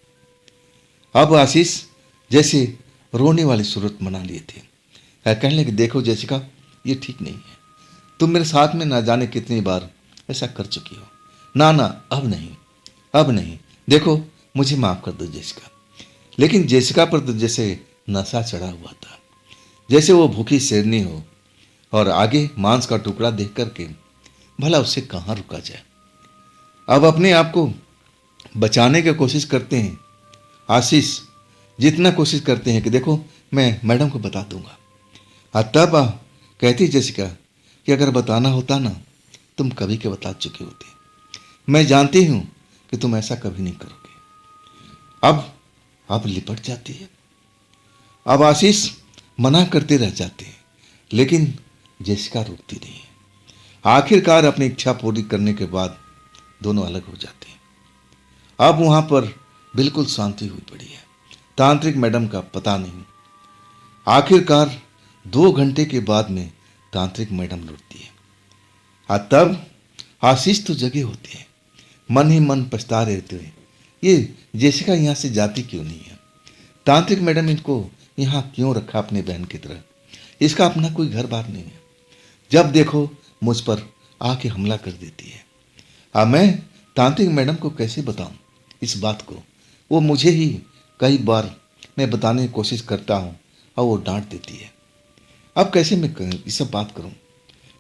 अब आशीष जैसे रोने वाली सूरत बना लिए थे। कहने लगे देखो जेसिका, ये ठीक नहीं है। तुम मेरे साथ में ना जाने कितनी बार ऐसा कर चुकी हो। ना ना, अब नहीं, अब नहीं। देखो मुझे माफ कर दो जेसिका। लेकिन जेसिका पर तो जैसे नशा चढ़ा हुआ था, जैसे वो भूखी शेरनी हो और आगे मांस का टुकड़ा देख करके भला उससे कहाँ रुका जाए। अब अपने आप को बचाने की कोशिश करते हैं आशीष, जितना कोशिश करते हैं कि देखो मैं मैडम को बता दूंगा। तब कहती जेसिका कि अगर बताना होता ना, तुम कभी के बता चुके होते। मैं जानती हूं कि तुम ऐसा कभी नहीं करोगे। अब लिपट जाती है। अब आशीष मना करते रह जाते हैं, लेकिन जेसिका रुकती नहीं है। आखिरकार अपनी इच्छा पूरी करने के बाद दोनों अलग हो जाते हैं। अब वहां पर बिल्कुल शांति हुई पड़ी है। तांत्रिक मैडम का पता नहीं। आखिरकार 2 घंटे के बाद में तांत्रिक मैडम लौटती है। तब आशीष तो जगे होते हैं, मन ही मन पछता रहते हुए, ये जेसिका यहाँ से जाती क्यों नहीं है? तांत्रिक मैडम इनको यहाँ क्यों रखा अपने बहन की तरह? इसका अपना कोई घर बार नहीं है। जब देखो मुझ पर आके हमला कर देती है। अब मैं तांत्रिक मैडम को कैसे बताऊं इस बात को? वो मुझे ही कई बार मैं बताने की कोशिश करता हूँ और वो डांट देती है। अब कैसे मैं ये सब बात करूं?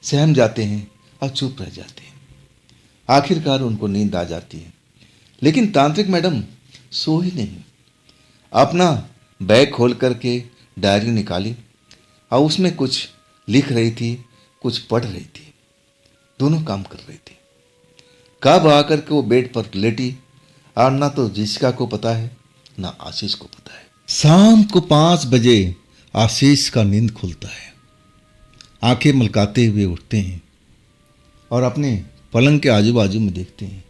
सहम जाते हैं और चुप रह जाते हैं। आखिरकार उनको नींद आ जाती है, लेकिन तांत्रिक मैडम सो ही नहीं। अपना बैग खोल करके डायरी निकाली और उसमें कुछ लिख रही थी, कुछ पढ़ रही थी। दोनों काम कर रही थी। कब आकर के वो बेड पर लेटी और ना तो जेसिका को पता है ना आशीष को पता है। शाम को 5 बजे आशीष का नींद खुलता है। आंखें मलकाते हुए उठते हैं और अपने पलंग के आजू बाजू में देखते हैं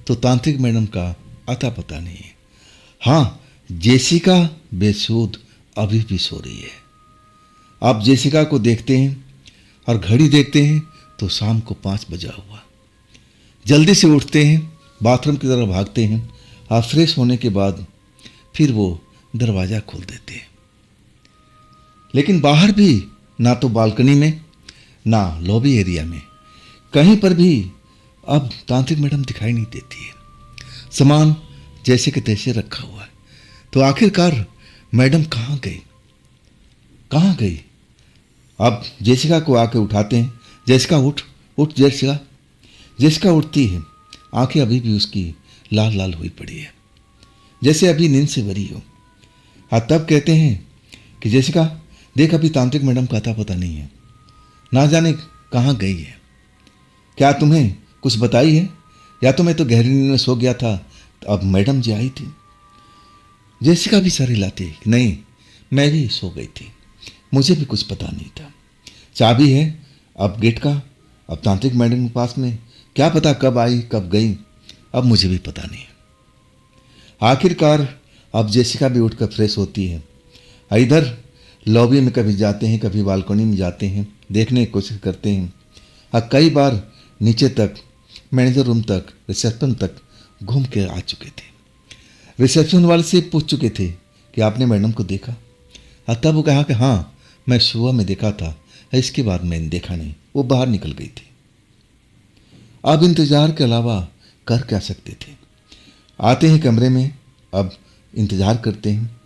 तो तांत्रिक मैडम का अता पता नहीं है। हाँ, जेसिका बेसुध अभी भी सो रही है। आप जेसिका को देखते हैं और घड़ी देखते हैं तो शाम को 5 बजा हुआ। जल्दी से उठते हैं, बाथरूम की तरफ भागते हैं और फ्रेश होने के बाद फिर वो दरवाज़ा खोल देते हैं। लेकिन बाहर भी ना तो बालकनी में ना लॉबी एरिया में कहीं पर भी अब तांत्रिक मैडम दिखाई नहीं देती है। सामान जैसे कि तैसे रखा हुआ है। तो आखिरकार मैडम कहाँ गई, कहाँ गई? अब जेसिका को आके उठाते हैं। जेसिका उठ उठ जेसिका। जेसिका उठती है। आंखें अभी भी उसकी लाल लाल हुई पड़ी है, जैसे अभी नींद से भरी हो। हाँ, तब कहते हैं कि जेसिका देख, अभी तांत्रिक मैडम का अता पता नहीं है, ना जाने कहाँ गई है। क्या तुम्हें कुछ बताई है या तो मैं तो गहरी नींद में सो गया था, तो अब मैडम जी आई थी। जेसिका भी सर हिलाती है, नहीं मैं भी सो गई थी, मुझे भी कुछ पता नहीं था। चाबी है अब गेट का, अब तांत्रिक मैडम के पास में, क्या पता कब आई कब गई, अब मुझे भी पता नहीं। आखिरकार अब जेसिका भी उठकर फ्रेश होती है। इधर लॉबी में कभी जाते हैं, कभी बालकनी में जाते हैं, देखने की कोशिश करते हैं। और कई बार नीचे तक, मैनेजर रूम तक, रिसेप्शन तक घूम के आ चुके थे। रिसेप्शन वाले से पूछ चुके थे कि आपने मैडम को देखा? और तब वो कहा कि हाँ, मैं सुबह में देखा था, इसके बाद मैंने देखा नहीं, वो बाहर निकल गई थी। अब इंतज़ार के अलावा कर क्या सकते थे? आते हैं कमरे में, अब इंतज़ार करते हैं।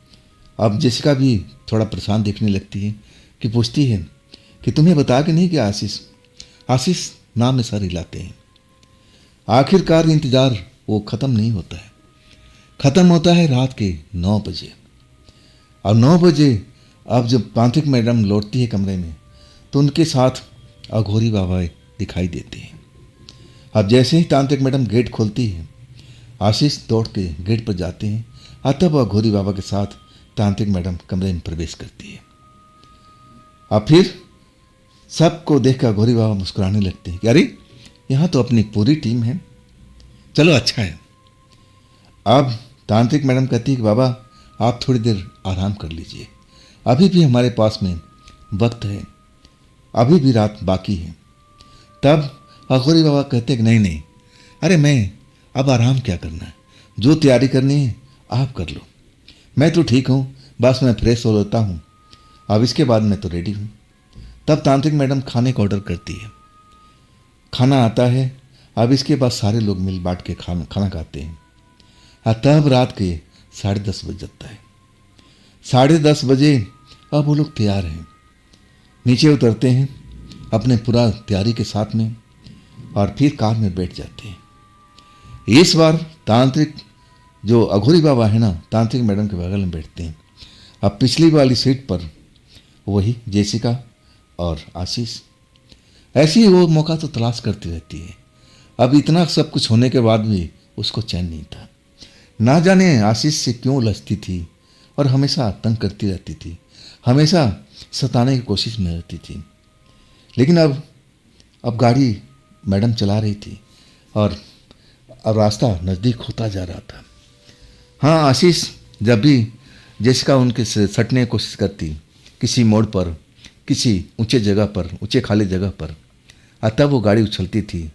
अब जेसिका भी थोड़ा परेशान दिखने लगती है कि पूछती है कि तुम्हें बता के नहीं कि आशीष, आशीष नाम में सर हिलाते हैं। आखिरकार इंतज़ार वो ख़त्म नहीं होता है। ख़त्म होता है रात के 9 बजे। और 9 बजे अब जब तांत्रिक मैडम लौटती है कमरे में तो उनके साथ अघोरी बाबा दिखाई देते हैं। अब जैसे ही तांत्रिक मैडम गेट खोलती है, आशीष दौड़ के गेट पर जाते हैं और तब अघोरी बाबा के साथ तांत्रिक मैडम कमरे में प्रवेश करती है। अब फिर सबको देख कर अघोरी बाबा मुस्कुराने लगते हैं कि अरे, यहाँ तो अपनी पूरी टीम है, चलो अच्छा है। अब तांत्रिक मैडम कहती है कि बाबा आप थोड़ी देर आराम कर लीजिए, अभी भी हमारे पास में वक्त है, अभी भी रात बाकी है। तब अघोरी बाबा कहते हैं कि नहीं नहीं, अरे मैं अब आराम क्या करना है, जो तैयारी करनी है आप कर लो, मैं तो ठीक हूँ, बस मैं फ्रेश हो लेता हूँ, अब इसके बाद मैं तो रेडी हूँ। तब तांत्रिक मैडम खाने का ऑर्डर करती है। खाना आता है। अब इसके बाद सारे लोग मिल बांट के खाना खाते हैं। तब रात के 10:30 बज जाता है। 10:30 बजे अब वो लोग तैयार हैं, नीचे उतरते हैं अपने पूरा तैयारी के साथ में और फिर कार में बैठ जाते हैं। इस बार तांत्रिक जो अघोरी बाबा है ना, तांत्रिक मैडम के बगल में बैठते हैं। अब पिछली वाली सीट पर वही जेसिका और आशीष। ऐसे ही वो मौका तो तलाश करती रहती है। अब इतना सब कुछ होने के बाद भी उसको चैन नहीं था। ना जाने आशीष से क्यों उलझती थी और हमेशा तंग करती रहती थी, हमेशा सताने की कोशिश में रहती थी। लेकिन अब गाड़ी मैडम चला रही थी और अब रास्ता नज़दीक होता जा रहा था। हाँ, आशीष जब भी जेसिका उनके सटने की कोशिश करती किसी मोड़ पर, किसी ऊंचे जगह पर, ऊंचे खाली जगह पर, तब वो गाड़ी उछलती थी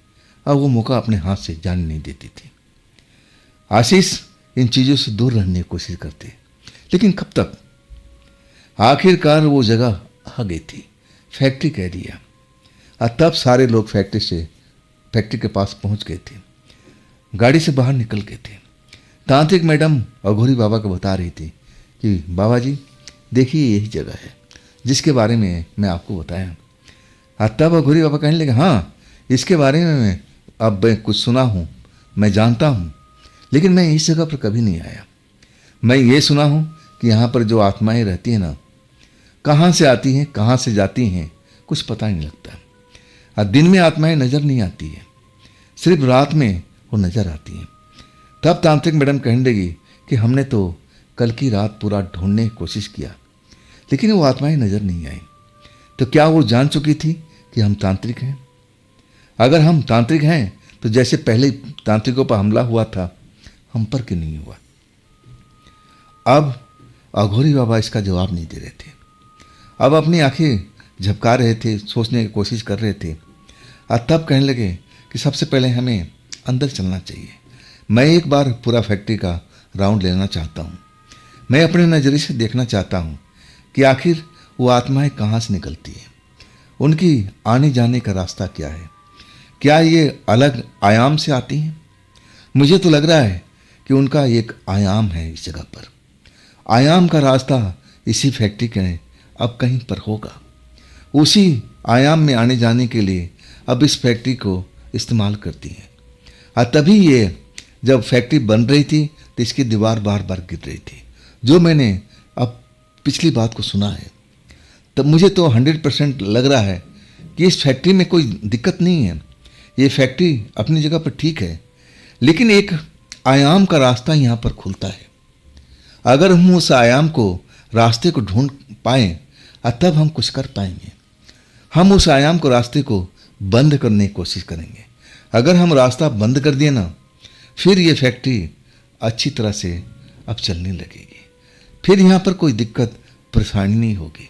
और वो मौका अपने हाथ से जाने नहीं देती थी। आशीष इन चीज़ों से दूर रहने की कोशिश करते, लेकिन कब तक? आखिरकार वो जगह आ गई थी, फैक्ट्री का एरिया। और तब सारे लोग फैक्ट्री के पास पहुंच गए थे, गाड़ी से बाहर निकल गए थे। तांत्रिक मैडम अघोरी बाबा को बता रही थी कि बाबा जी देखिए, यही जगह है जिसके बारे में मैं आपको बताया। और तब अघोरी बाबा कहने लगे, हाँ इसके बारे में मैं अब कुछ सुना हूँ, मैं जानता हूँ, लेकिन मैं इस जगह पर कभी नहीं आया। मैं ये सुना हूँ कि यहाँ पर जो आत्माएं रहती हैं ना, कहाँ से आती हैं कहाँ से जाती हैं कुछ पता नहीं लगता। और दिन में आत्माएं नज़र नहीं आती है, सिर्फ रात में वो नज़र आती हैं। तब तांत्रिक मैडम कहने लगी कि हमने तो कल की रात पूरा ढूंढने की कोशिश किया, लेकिन वो आत्माएं नजर नहीं आई। तो क्या वो जान चुकी थी कि हम तांत्रिक हैं? अगर हम तांत्रिक हैं तो जैसे पहले तांत्रिकों पर हमला हुआ था, हम पर क्यों नहीं हुआ? अब अघोरी बाबा इसका जवाब नहीं दे रहे थे। अब अपनी आंखें झपका रहे थे, सोचने की कोशिश कर रहे थे। और तब कहने लगे कि सबसे पहले हमें अंदर चलना चाहिए। मैं एक बार पूरा फैक्ट्री का राउंड लेना चाहता हूँ। मैं अपने नज़रिए से देखना चाहता हूँ कि आखिर वो आत्माएं कहाँ से निकलती हैं, उनकी आने जाने का रास्ता क्या है। क्या ये अलग आयाम से आती हैं? मुझे तो लग रहा है कि उनका एक आयाम है इस जगह पर। आयाम का रास्ता इसी फैक्ट्री के अब कहीं पर होगा। उसी आयाम में आने जाने के लिए अब इस फैक्ट्री को इस्तेमाल करती हैं। और तभी ये जब फैक्ट्री बन रही थी तो इसकी दीवार बार बार गिर रही थी। जो मैंने अब पिछली बात को सुना है, तब मुझे तो 100% लग रहा है कि इस फैक्ट्री में कोई दिक्कत नहीं है। ये फैक्ट्री अपनी जगह पर ठीक है, लेकिन एक आयाम का रास्ता यहाँ पर खुलता है। अगर हम उस आयाम को, रास्ते को ढूंढ पाएँ, तब हम कुछ कर पाएंगे। हम उस आयाम को, रास्ते को बंद करने की कोशिश करेंगे। अगर हम रास्ता बंद कर दिए ना, फिर ये फैक्ट्री अच्छी तरह से अब चलने लगेगी। फिर यहाँ पर कोई दिक्कत परेशानी नहीं होगी।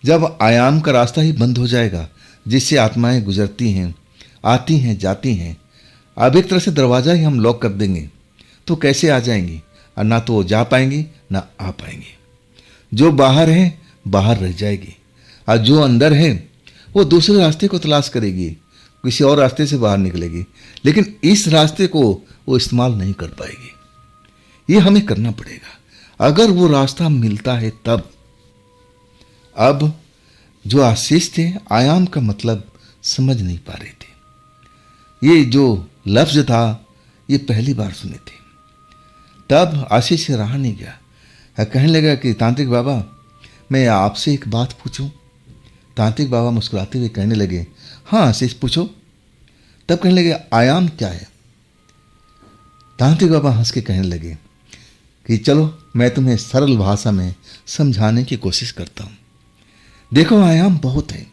जब आयाम का रास्ता ही बंद हो जाएगा, जिससे आत्माएं गुजरती हैं, आती हैं, जाती हैं, अब एक तरह से दरवाज़ा ही हम लॉक कर देंगे, तो कैसे आ जाएंगी? और ना तो वो जा पाएंगी ना आ पाएंगी। जो बाहर है बाहर रह जाएगी, और जो अंदर है वो दूसरे रास्ते को तलाश करेगी, किसी और रास्ते से बाहर निकलेगी, लेकिन इस रास्ते को वो इस्तेमाल नहीं कर पाएगी। ये हमें करना पड़ेगा। अगर वो रास्ता मिलता है तब। अब जो आशीष थे, आयाम का मतलब समझ नहीं पा रहे थे। ये जो लफ्ज था, ये पहली बार सुने थे। तब आशीष से रहा नहीं गया। कहने लगा कि तांत्रिक बाबा, मैं आपसे एक बात पूछूं? तांत्रिक बाबा मुस्कुराते हुए कहने लगे, हाँ आशीष पूछो। तब कहने लगे, आयाम क्या है? तांत्रिक बाबा हंस के कहने लगे कि चलो मैं तुम्हें सरल भाषा में समझाने की कोशिश करता हूँ। देखो, आयाम बहुत है।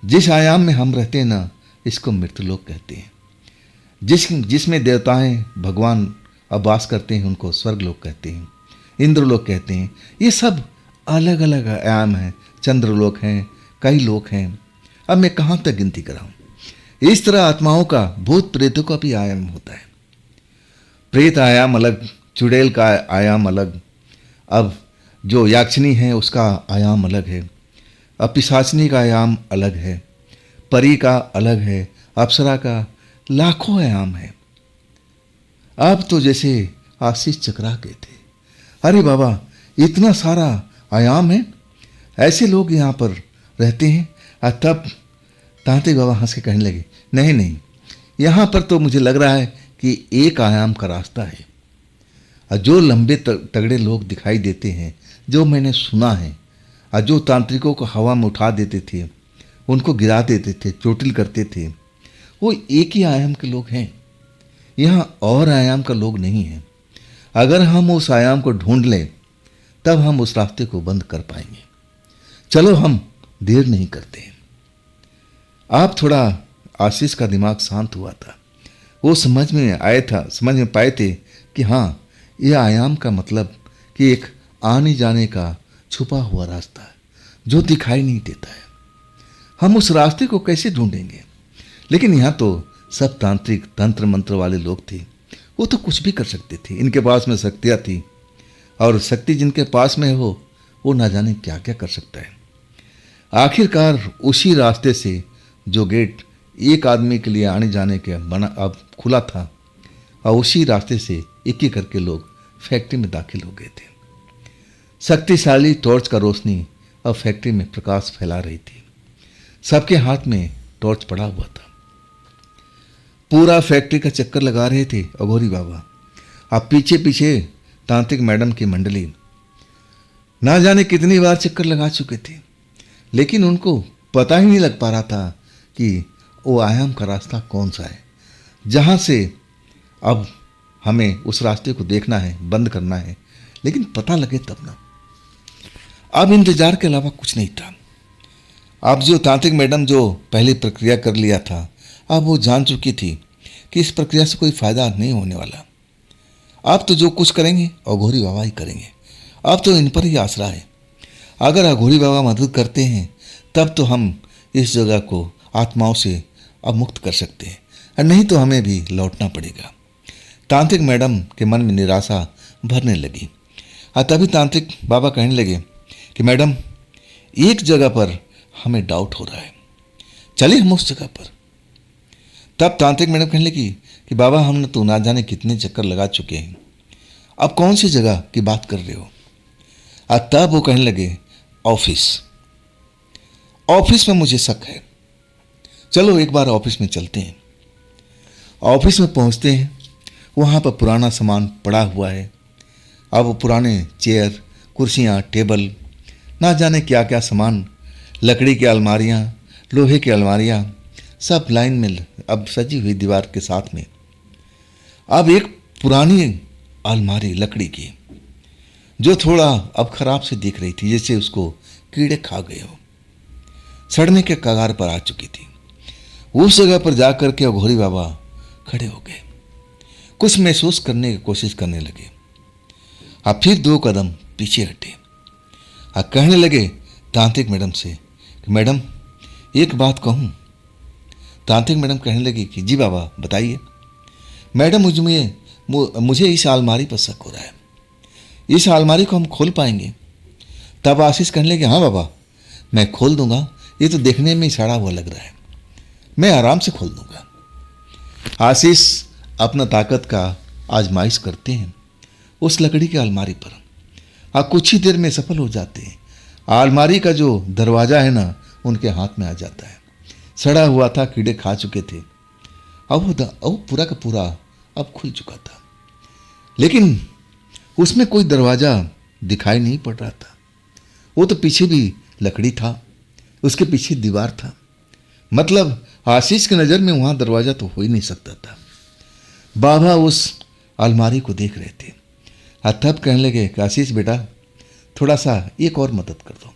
जिस आयाम में हम रहते हैं ना, इसको मृत्युलोक कहते हैं। जिसमें देवताएं, भगवान अब वास करते हैं, उनको स्वर्गलोक कहते हैं, इंद्रलोक कहते हैं। ये सब अलग अलग आयाम हैं। चंद्रलोक हैं, कई लोक हैं। अब मैं कहाँ तक गिनती कराऊं? इस तरह आत्माओं का, भूत प्रेतों का भी आयाम होता है। प्रेत आयाम अलग, चुड़ैल का आयाम अलग, अब जो याक्षिणी है उसका आयाम अलग है, अब पिशाचिनी का आयाम अलग है, परी का अलग है, अप्सरा का लाखों आयाम है। अब तो जैसे आशीष चकरा गए थे। अरे बाबा, इतना सारा आयाम है, ऐसे लोग यहाँ पर रहते हैं? और तब तांत्रिक बाबा हंस के कहने लगे, नहीं नहीं, यहाँ पर तो मुझे लग रहा है कि एक आयाम का रास्ता है। और जो लंबे तगड़े लोग दिखाई देते हैं, जो मैंने सुना है, और जो तांत्रिकों को हवा में उठा देते थे, उनको गिरा देते थे, चोटिल करते थे, वो एक ही आयाम के लोग हैं। यहाँ और आयाम का लोग नहीं हैं। अगर हम उस आयाम को ढूंढ लें, तब हम उस रास्ते को बंद कर पाएंगे। चलो, हम देर नहीं करते हैं। आप थोड़ा, आशीष का दिमाग शांत हुआ था। वो समझ में पाए थे कि हाँ, यह आयाम का मतलब कि एक आने जाने का छुपा हुआ रास्ता है, जो दिखाई नहीं देता है। हम उस रास्ते को कैसे ढूंढेंगे? लेकिन यहाँ तो सब तांत्रिक, तंत्र मंत्र वाले लोग थे। वो तो कुछ भी कर सकते थे। इनके पास में शक्तियाँ थी, और शक्ति जिनके पास में हो, वो ना जाने क्या क्या कर सकता है। आखिरकार उसी रास्ते से जो गेट एक आदमी के लिए आने जाने के बना अब खुला था, और उसी रास्ते से एक एक करके लोग फैक्ट्री में दाखिल हो गए थे। शक्तिशाली टॉर्च का रोशनी अब फैक्ट्री में प्रकाश फैला रही थी। सबके हाथ में टॉर्च पड़ा हुआ था। पूरा फैक्ट्री का चक्कर लगा रहे थे अघोरी बाबा। अब पीछे पीछे तांत्रिक मैडम की मंडली ना जाने कितनी बार चक्कर लगा चुके थे, लेकिन उनको पता ही नहीं लग पा रहा था कि वो आयाम का रास्ता कौन सा है, जहाँ से अब हमें उस रास्ते को देखना है, बंद करना है। लेकिन पता लगे तब ना। अब इंतजार के अलावा कुछ नहीं था। अब जो तांत्रिक मैडम जो पहले प्रक्रिया कर लिया था, अब वो जान चुकी थी कि इस प्रक्रिया से कोई फायदा नहीं होने वाला। अब तो जो कुछ करेंगे अघोरी बाबा ही करेंगे। अब तो इन पर ही आसरा है। अगर अघोरी बाबा मदद करते हैं तब तो हम इस जगह को आत्माओं से अब मुक्त कर सकते हैं, और नहीं तो हमें भी लौटना पड़ेगा। तांत्रिक मैडम के मन में निराशा भरने लगी। और तभी तांत्रिक बाबा कहने लगे कि मैडम, एक जगह पर हमें डाउट हो रहा है, चलिए हम उस जगह पर। तब तांत्रिक मैडम कहने लगी कि बाबा, हमने तो ना जाने कितने चक्कर लगा चुके हैं, अब कौन सी जगह की बात कर रहे हो? और तब वो कहने लगे, ऑफिस में मुझे शक है, चलो एक बार ऑफिस में चलते हैं। ऑफिस में पहुंचते हैं, वहाँ पर पुराना सामान पड़ा हुआ है। अब वो पुराने चेयर, कुर्सियाँ, टेबल, ना जाने क्या क्या सामान, लकड़ी की अलमारियाँ, लोहे की अलमारियाँ, सब लाइन में अब सजी हुई दीवार के साथ में। अब एक पुरानी अलमारी लकड़ी की, जो थोड़ा अब खराब से दिख रही थी, जैसे उसको कीड़े खा गए हो, सड़ने के कगार पर आ चुकी थी। उस जगह पर जाकर के अघोरी बाबा खड़े हो गए, कुछ महसूस करने की कोशिश करने लगे। अब फिर 2 कदम पीछे हटे और कहने लगे तांत्रिक मैडम से कि मैडम, एक बात कहूँ? तांत्रिक मैडम कहने लगी कि जी बाबा, बताइए। मैडम, मुझे इस अलमारी पर शक हो रहा है, इस अलमारी को हम खोल पाएंगे? तब आशीष कहने लगे, हाँ बाबा, मैं खोल दूंगा, ये तो देखने में ही सड़ा हुआ लग रहा है, मैं आराम से खोल दूंगा। आशीष अपना ताकत का आजमाइश करते हैं उस लकड़ी की अलमारी पर, और कुछ ही देर में सफल हो जाते हैं। अलमारी का जो दरवाज़ा है ना, उनके हाथ में आ जाता है। सड़ा हुआ था, कीड़े खा चुके थे। अब वो पूरा का पूरा अब खुल चुका था, लेकिन उसमें कोई दरवाज़ा दिखाई नहीं पड़ रहा था। वो तो पीछे भी लकड़ी था, उसके पीछे दीवार था, मतलब आशीष की नज़र में वहाँ दरवाज़ा तो हो ही नहीं सकता था। बाबा उस अलमारी को देख रहे थे और तब कहने लगे कि आशीष बेटा, थोड़ा सा एक और मदद कर दो,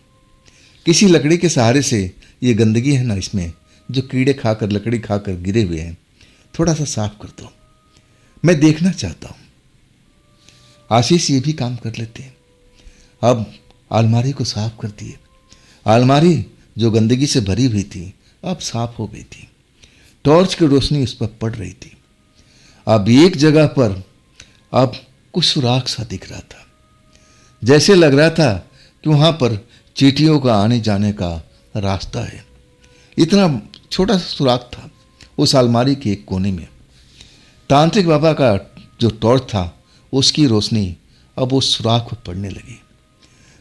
किसी लकड़ी के सहारे से ये गंदगी है ना, इसमें जो कीड़े खाकर, लकड़ी खाकर गिरे हुए हैं, थोड़ा सा साफ कर दो, मैं देखना चाहता हूँ। आशीष ये भी काम कर लेते हैं। अब अलमारी को साफ कर दिए। अलमारी जो गंदगी से भरी हुई थी अब साफ हो गई थी। टॉर्च की रोशनी उस पर पड़ रही थी। अब एक जगह पर अब कुछ सुराख सा दिख रहा था, जैसे लग रहा था कि वहाँ पर चींटियों का आने जाने का रास्ता है। इतना छोटा सा सुराख था उस अलमारी के एक कोने में। तांत्रिक बाबा का जो टॉर्च था उसकी रोशनी अब उस सुराख पर पड़ने लगी।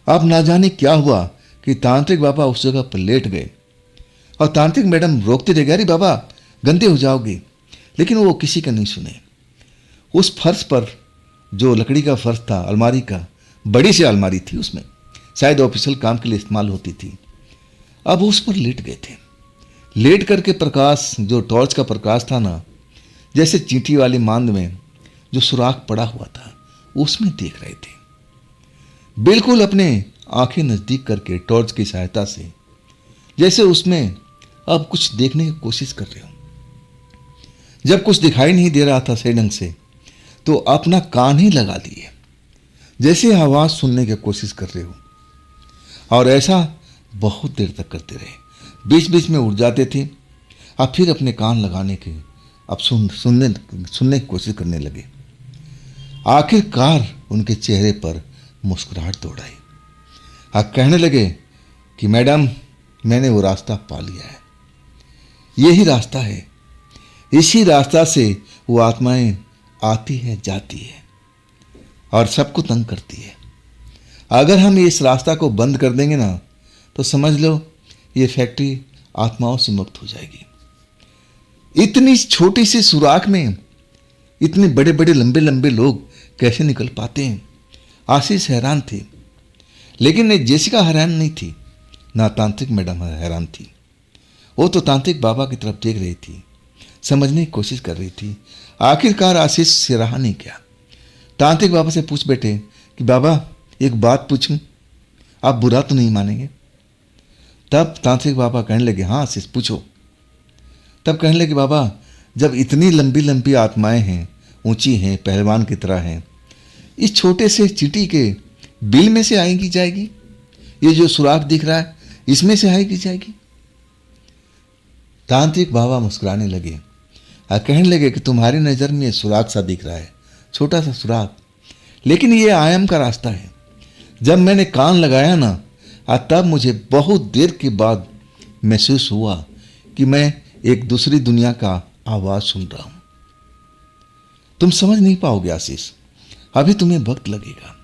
अब ना जाने क्या हुआ कि तांत्रिक बाबा उस जगह पर लेट गए और तांत्रिक मैडम रोकते रह गए, अरे बाबा गंदे हो जाओगे, लेकिन वो किसी का नहीं सुने। उस फर्श पर जो लकड़ी का फर्श था, अलमारी का, बड़ी सी अलमारी थी, उसमें शायद ऑफिशियल काम के लिए इस्तेमाल होती थी, अब उस पर लेट गए थे। लेट करके प्रकाश, जो टॉर्च का प्रकाश था ना, जैसे चींटी वाली मांद में जो सुराख पड़ा हुआ था उसमें देख रहे थे। बिल्कुल अपने आंखें नज़दीक करके टॉर्च की सहायता से जैसे उसमें अब कुछ देखने की कोशिश कर रहे हो। जब कुछ दिखाई नहीं दे रहा था सही ढंग से, तो अपना कान ही लगा लिए, जैसे आवाज़ सुनने की कोशिश कर रहे हो। और ऐसा बहुत देर तक करते रहे। बीच बीच में उठ जाते थे और फिर अपने कान लगाने के अब सुनने की कोशिश करने लगे। आखिरकार उनके चेहरे पर मुस्कुराहट दौड़ आई और कहने लगे कि मैडम, मैंने वो रास्ता पा लिया है, यही रास्ता है, इसी रास्ता से वो आत्माएं आती है, जाती है और सबको तंग करती है। अगर हम इस रास्ता को बंद कर देंगे ना, तो समझ लो ये फैक्ट्री आत्माओं से मुक्त हो जाएगी। इतनी छोटी सी सुराख में इतने बड़े बड़े लंबे लंबे लोग कैसे निकल पाते हैं? आशीष हैरान थे, लेकिन जेसिका हैरान नहीं थी, ना तांत्रिक मैडम हैरान थी। वो तो तांत्रिक बाबा की तरफ देख रही थी, समझने की कोशिश कर रही थी। आखिरकार आशीष से रहा नहीं गया। तांत्रिक बाबा से पूछ बैठे कि बाबा एक बात पूछूं, आप बुरा तो नहीं मानेंगे? तब तांत्रिक बाबा कहने लगे, हाँ आशीष पूछो। तब कहने लगे, बाबा जब इतनी लंबी लंबी आत्माएं हैं, ऊंची हैं, पहलवान की तरह हैं, इस छोटे से चींटी के बिल में से आएगी जाएगी? ये जो सुराख दिख रहा है इसमें से आएगी जाएगी? तांत्रिक बाबा मुस्कुराने लगे और कहने लगे कि तुम्हारी नज़र में सुराख सा दिख रहा है, छोटा सा सुराख, लेकिन ये आयम का रास्ता है। जब मैंने कान लगाया ना, तब मुझे बहुत देर के बाद महसूस हुआ कि मैं एक दूसरी दुनिया का आवाज़ सुन रहा हूं। तुम समझ नहीं पाओगे आशीष, अभी तुम्हें वक्त लगेगा।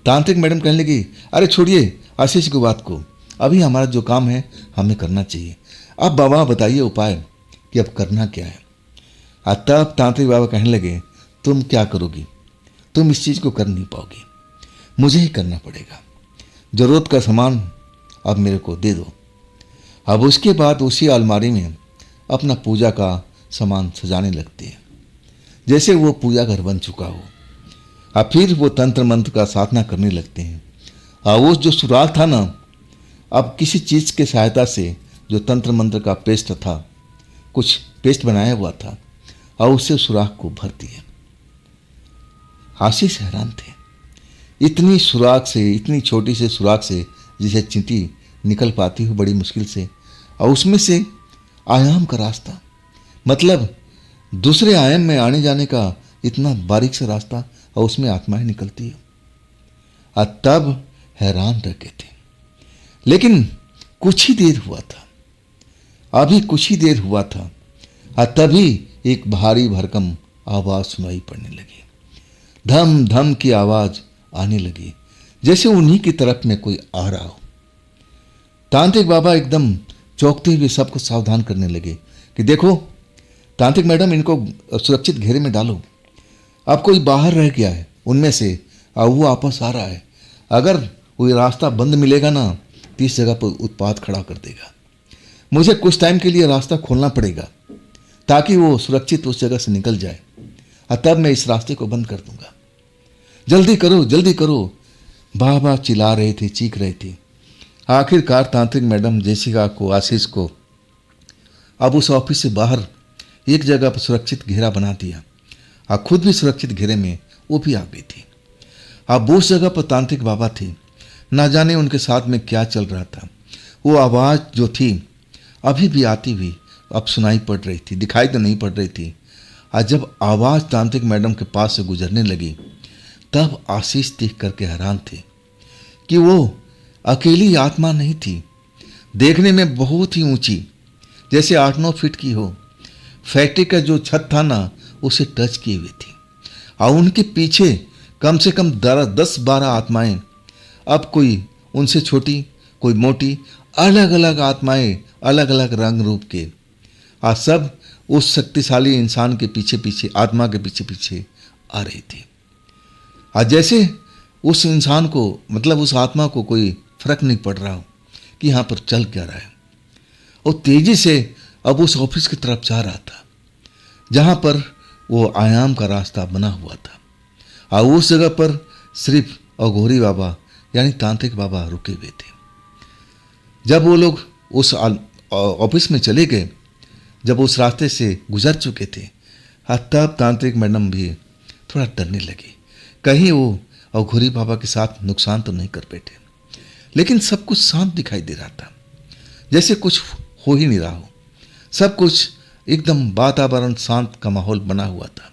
तांत्रिक मैडम कहने लगी, अरे छोड़िए आशीष की बात को, अभी हमारा जो काम है हमें करना चाहिए। अब बाबा बताइए उपाय कि अब करना क्या है। तब तांत्रिक बाबा कहने लगे, तुम क्या करोगी? तुम इस चीज़ को कर नहीं पाओगी, मुझे ही करना पड़ेगा। ज़रूरत का सामान अब मेरे को दे दो। अब उसके बाद उसी अलमारी में अपना पूजा का सामान सजाने लगते हैं, जैसे वो पूजा घर बन चुका हो। अब फिर वो तंत्र मंत्र का साधना करने लगते हैं। और वो जो सुराग था ना, अब किसी चीज़ के सहायता से जो तंत्र मंत्र का पेस्ट था, कुछ पेस्ट बनाया हुआ था, और उससे सुराग को भर दिया। आशीष हैरान थे, इतनी सुराग से, इतनी छोटी से सुराग से जिसे चींटी निकल पाती हो बड़ी मुश्किल से, और उसमें से आयाम का रास्ता, मतलब दूसरे आयाम में आने जाने का इतना बारीक सा रास्ता, और उसमें आत्माएं निकलती है। और तब हैरान रह गए थे। लेकिन कुछ ही देर हुआ था, अभी कुछ ही देर हुआ था, और तभी एक भारी भरकम आवाज सुनाई पड़ने लगी। धम धम की आवाज आने लगी, जैसे उन्हीं की तरफ में कोई आ रहा हो। तांत्रिक बाबा एकदम चौंकते हुए सबको सावधान करने लगे कि देखो तांत्रिक मैडम, इनको सुरक्षित घेरे में डालो। अब कोई बाहर रह गया है उनमें से, और वो वापस आ रहा है। अगर कोई रास्ता बंद मिलेगा ना, तो इस जगह पर उत्पात खड़ा कर देगा। मुझे कुछ टाइम के लिए रास्ता खोलना पड़ेगा ताकि वो सुरक्षित उस जगह से निकल जाए, और तब मैं इस रास्ते को बंद कर दूंगा। जल्दी करो, जल्दी करो। बाबा चिल्ला रहे थे, चीख रहे थे। आखिरकार तांत्रिक मैडम जेसिका को, आशीष को अब उस ऑफिस से बाहर एक जगह पर सुरक्षित घेरा बना दिया, और खुद भी सुरक्षित घेरे में वो भी आ गई थी। अब उस जगह पर तांत्रिक बाबा थे, ना जाने उनके साथ में क्या चल रहा था। वो आवाज़ जो थी अभी भी आती हुई अब सुनाई पड़ रही थी, दिखाई तो नहीं पड़ रही थी। और जब आवाज़ तांत्रिक मैडम के पास से गुजरने लगी, तब आशीष देख करके हैरान थे कि वो अकेली आत्मा नहीं थी, देखने में बहुत ही ऊंची, जैसे 8-9 फीट की हो। फैक्ट्री का जो छत था ना, उसे टच किए हुए थी, और उनके पीछे कम से कम 10-12 आत्माएं, अब कोई उनसे छोटी, कोई मोटी, अलग अलग आत्माएं, अलग अलग रंग रूप के, और सब उस शक्तिशाली इंसान के पीछे पीछे, आत्मा के पीछे पीछे आ रही थी। और जैसे उस इंसान को, मतलब उस आत्मा को कोई फर्क नहीं पड़ रहा हो कि यहाँ पर चल क्या रहा है। और तेजी से अब उस ऑफिस की तरफ जा रहा था जहाँ पर वो आयाम का रास्ता बना हुआ था, और उस जगह पर सिर्फ अघोरी बाबा यानी तांत्रिक बाबा रुके हुए थे। जब वो लोग उस ऑफिस में चले गए, जब उस रास्ते से गुजर चुके थे, तब तांत्रिक मैडम भी थोड़ा डरने लगी, कहीं वो अघोरी बाबा के साथ नुकसान तो नहीं कर बैठे। लेकिन सब कुछ शांत दिखाई दे रहा था, जैसे कुछ हो ही नहीं रहा हो। सब कुछ एकदम वातावरण शांत का माहौल बना हुआ था,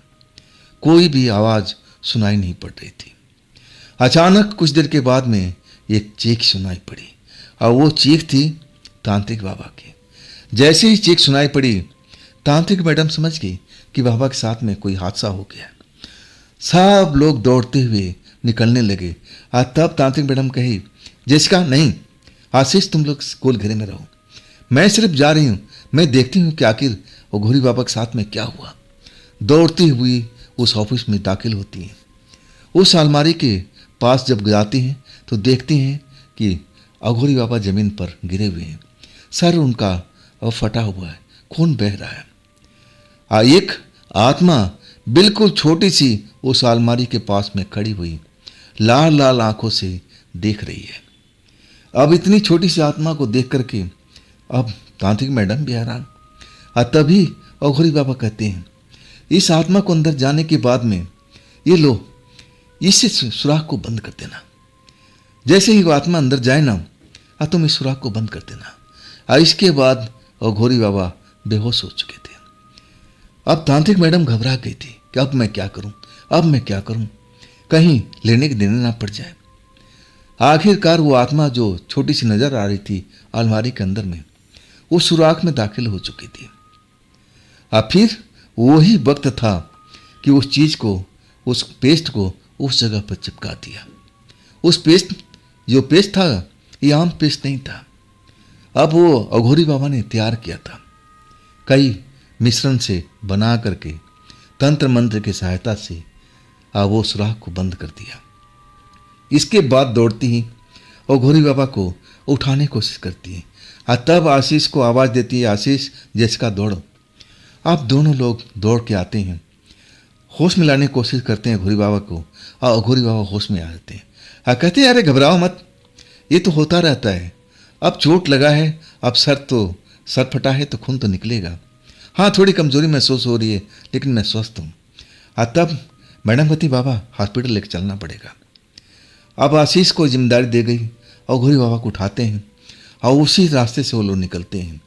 कोई भी आवाज़ सुनाई नहीं पड़ रही थी। अचानक कुछ देर के बाद में एक चीख सुनाई पड़ी, और वो चीख थी तांत्रिक बाबा की। जैसे ही चीख सुनाई पड़ी, तांत्रिक मैडम समझ गई कि बाबा के साथ में कोई हादसा हो गया। सब लोग दौड़ते हुए निकलने लगे, और तब तांत्रिक मैडम कही, जेसिका नहीं, आशीष तुम लोग गोल घेरे में रहो, मैं सिर्फ जा रही हूँ, मैं देखती हूँ कि आखिर वो घोरी बाबा के साथ में क्या हुआ। दौड़ती हुई उस ऑफिस में दाखिल होती हैं। उस अलमारी के पास जब जाती हैं तो देखती हैं कि अघोरी बाबा जमीन पर गिरे हुए हैं, सर उनका अब फटा हुआ है, खून बह रहा है। एक आत्मा बिल्कुल छोटी सी उस अलमारी के पास में खड़ी हुई लाल लाल आंखों से देख रही है। अब इतनी छोटी सी आत्मा को देख करके अब तांत्रिक मैडम भी हैरान। तभी अघोरी बाबा कहते हैं, इस आत्मा को अंदर जाने के बाद में ये लो, इस सुराख को बंद कर देना। जैसे ही वो आत्मा अंदर जाए ना, तुम इस सुराख को बंद कर देना। इसके बाद अघोरी बाबा बेहोश हो चुके थे। अब तांत्रिक मैडम घबरा गई थी कि अब मैं क्या करूं, अब मैं क्या करूं, कहीं लेने के देने ना पड़ जाए। आखिरकार वो आत्मा जो छोटी सी नजर आ रही थी अलमारी के अंदर में, वो सुराख में दाखिल हो चुकी थी। अब फिर वही वक्त था कि उस चीज को, उस पेस्ट को उस जगह पर चिपका दिया। उस पेस्ट, जो पेस्ट था, ये आम पेस्ट नहीं था। अब वो अघोरी बाबा ने तैयार किया था, कई मिश्रण से बना करके तंत्र मंत्र की सहायता से वो सुराख को बंद कर दिया। इसके बाद दौड़ती ही अघोरी बाबा को उठाने की कोशिश करती है। तब आशीष को आवाज़ देती है, आशीष, जैसिका दौड़ो। अब दोनों लोग दौड़ के आते हैं, होश में लाने की कोशिश करते हैं अघोरी बाबा को, और अघोरी बाबा होश में आ जाते हैं। कहते हैं, अरे घबराओ मत, ये तो होता रहता है। अब चोट लगा है, अब सर फटा है तो खून तो निकलेगा। हाँ, थोड़ी कमजोरी महसूस हो रही है, लेकिन मैं स्वस्थ हूँ। तब मैडम कहती, बाबा हॉस्पिटल लेकर चलना पड़ेगा। अब आशीष को जिम्मेदारी दे गई और अघोरी बाबा को उठाते हैं और उसी रास्ते से वो लोग निकलते हैं।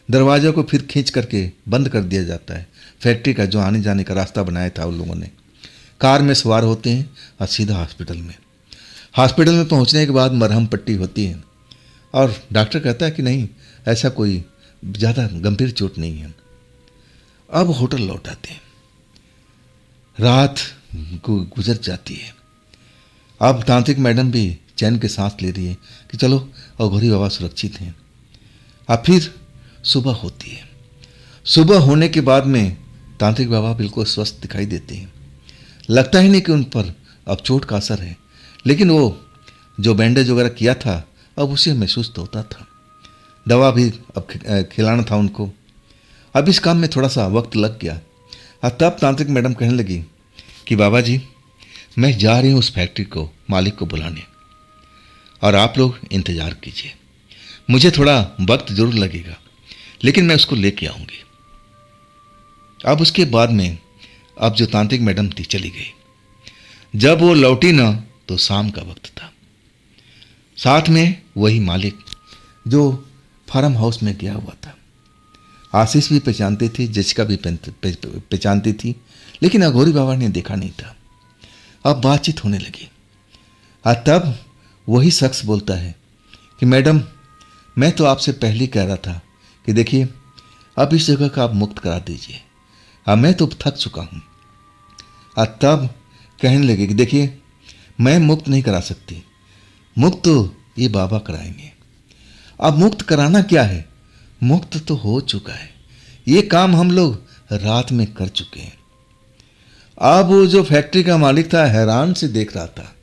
दरवाज़ा को फिर खींच करके बंद कर दिया जाता है। फैक्ट्री का जो आने जाने का रास्ता बनाया था उन लोगों ने, कार में सवार होते हैं और सीधा हॉस्पिटल में। हॉस्पिटल में पहुंचने के बाद मरहम पट्टी होती है और डॉक्टर कहता है कि नहीं, ऐसा कोई ज़्यादा गंभीर चोट नहीं है। अब होटल लौट आते हैं, रात गुजर जाती है। अब तांत्रिक मैडम भी चैन के सांस ले रही है कि चलो अघोरी बाबा सुरक्षित हैं। अब फिर सुबह होती है। सुबह होने के बाद में तांत्रिक बाबा बिल्कुल स्वस्थ दिखाई देते हैं। लगता ही नहीं कि उन पर अब चोट का असर है, लेकिन वो जो बैंडेज वगैरह किया था अब उसे महसूस तो होता था। दवा भी अब खिलाना था उनको। अब इस काम में थोड़ा सा वक्त लग गया। तब तांत्रिक मैडम कहने लगी कि बाबा जी, मैं जा रही हूँ उस फैक्ट्री को मालिक को बुलाने, और आप लोग इंतज़ार कीजिए। मुझे थोड़ा वक्त जरूर लगेगा, लेकिन मैं उसको लेके आऊँगी। अब उसके बाद में अब जो तांत्रिक मैडम थी चली गई। जब वो लौटी ना तो शाम का वक्त था। साथ में वही मालिक जो फार्म हाउस में गया हुआ था। आशीष भी पहचानते थे, जैसिका भी पहचानती थी, लेकिन अघोरी बाबा ने देखा नहीं था। अब बातचीत होने लगी। तब वही शख्स बोलता है कि मैडम, मैं तो आपसे पहले ही कह रहा था कि देखिए, अब इस जगह का आप मुक्त करा दीजिए। मैं तो थक चुका हूँ। तब कहने लगे कि देखिए, मैं मुक्त नहीं करा सकती, मुक्त तो ये बाबा कराएंगे। अब मुक्त कराना क्या है, मुक्त तो हो चुका है। ये काम हम लोग रात में कर चुके हैं। अब वो जो फैक्ट्री का मालिक था हैरान से देख रहा था,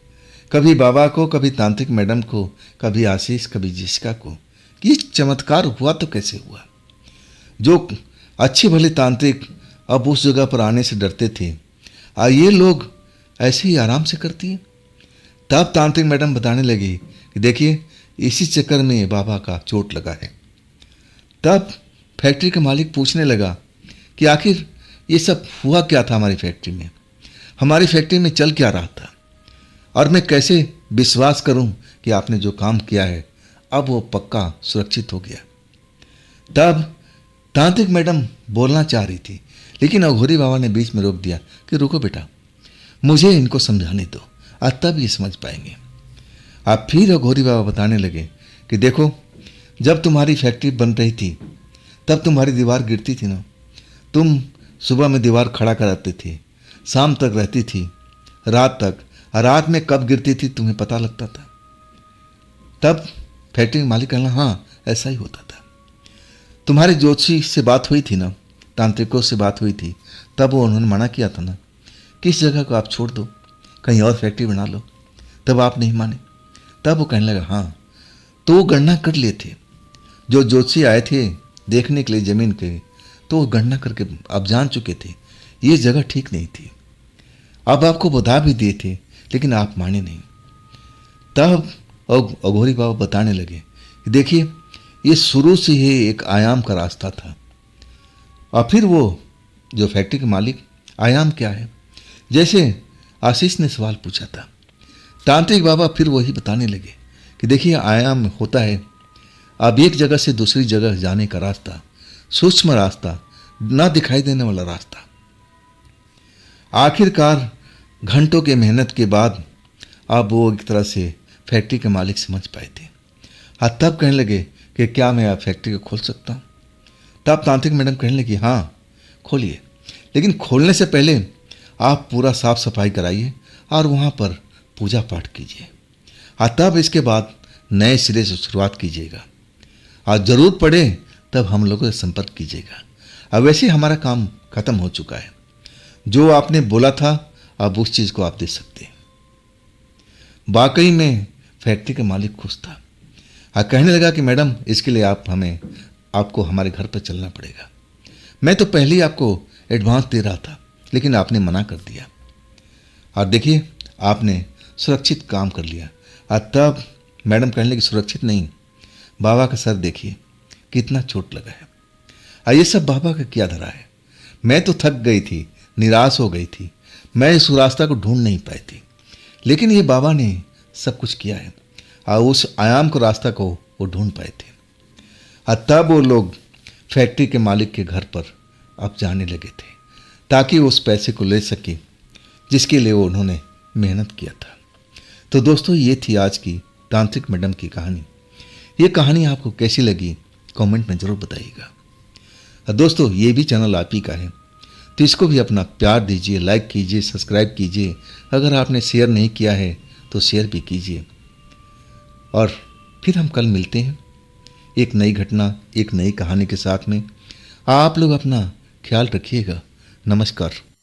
कभी बाबा को, कभी तांत्रिक मैडम को, कभी आशीष, कभी जैसिका को, कि ये चमत्कार हुआ तो कैसे हुआ। जो अच्छे भले तांत्रिक अब उस जगह पर आने से डरते थे, ये लोग ऐसे ही आराम से करती हैं। तब तांत्रिक मैडम बताने लगी कि देखिए, इसी चक्कर में बाबा का चोट लगा है। तब फैक्ट्री का मालिक पूछने लगा कि आखिर ये सब हुआ क्या था हमारी फैक्ट्री में, हमारी फैक्ट्री में चल क्या रहा था, और मैं कैसे विश्वास करूं कि आपने जो काम किया है अब वो पक्का सुरक्षित हो गया। तब तांत्रिक मैडम बोलना चाह रही थी, लेकिन अघोरी बाबा ने बीच में रोक दिया कि रुको बेटा, मुझे इनको समझाने दो, आज तब ये समझ पाएंगे। अब फिर अघोरी बाबा बताने लगे कि देखो, जब तुम्हारी फैक्ट्री बन रही थी तब तुम्हारी दीवार गिरती थी ना, तुम सुबह में दीवार खड़ा कराते थे, शाम तक रहती थी, रात तक, रात में कब गिरती थी तुम्हें पता लगता था। तब फैक्ट्री के मालिक कहना, हाँ ऐसा ही होता था। तुम्हारे ज्योतिषी से बात हुई थी ना, तांत्रिकों से बात हुई थी, तब वो उन्होंने मना किया था ना कि इस जगह को आप छोड़ दो, कहीं और फैक्ट्री बना लो, तब आप नहीं माने। तब वो कहने लगा, हाँ तो वो गणना कर लिए थे, जो ज्योतिषी आए थे देखने के लिए ज़मीन के, तो वो गणना करके अब जान चुके थे ये जगह ठीक नहीं थी। अब आपको बता भी दिए थे, लेकिन आप माने नहीं। तब अघोरी बाबा बताने लगे कि देखिए, ये शुरू से ही एक आयाम का रास्ता था। और फिर वो जो फैक्ट्री के मालिक, आयाम क्या है, जैसे आशीष ने सवाल पूछा था, तांत्रिक बाबा फिर वही बताने लगे कि देखिए, आयाम होता है अब एक जगह से दूसरी जगह जाने का रास्ता, सूक्ष्म रास्ता, ना दिखाई देने वाला रास्ता। आखिरकार घंटों के मेहनत के बाद अब वो एक तरह से फैक्ट्री के मालिक समझ पाए थे। हाँ, तब कहने लगे कि क्या मैं आप फैक्ट्री को खोल सकता हूँ? तब तांत्रिक मैडम कहने लगी, हाँ खोलिए, लेकिन खोलने से पहले आप पूरा साफ सफाई कराइए और वहाँ पर पूजा पाठ कीजिए। हाँ, तब इसके बाद नए सिरे से शुरुआत कीजिएगा और ज़रूरत पड़े तब हम लोगों से संपर्क कीजिएगा। अब वैसे हमारा काम खत्म हो चुका है, जो आपने बोला था अब उस चीज़ को आप दे सकते हैं। वाकई में फैक्ट्री का मालिक खुश था। कहने लगा कि मैडम, इसके लिए आपको हमारे घर पर चलना पड़ेगा। मैं तो पहले ही आपको एडवांस दे रहा था, लेकिन आपने मना कर दिया। और देखिए, आपने सुरक्षित काम कर लिया। और तब मैडम कहने लगी, सुरक्षित नहीं, बाबा का सर देखिए कितना चोट लगा है। और ये सब बाबा का क्या धरा है। मैं तो थक गई थी, निराश हो गई थी, मैं इस रास्ता को ढूंढ नहीं पाई थी, लेकिन ये बाबा ने सब कुछ किया है और उस आयाम को रास्ता को वो ढूंढ पाए थे। और तब वो लोग फैक्ट्री के मालिक के घर पर अब जाने लगे थे ताकि उस पैसे को ले सके जिसके लिए वो उन्होंने मेहनत किया था। तो दोस्तों, ये थी आज की तांत्रिक मैडम की कहानी। ये कहानी आपको कैसी लगी कमेंट में ज़रूर बताइएगा। और दोस्तों, ये भी चैनल आप ही का है, तो इसको भी अपना प्यार दीजिए, लाइक कीजिए, सब्सक्राइब कीजिए। अगर आपने शेयर नहीं किया है तो शेयर भी कीजिए। और फिर हम कल मिलते हैं एक नई घटना, एक नई कहानी के साथ में। आप लोग अपना ख्याल रखिएगा। नमस्कार।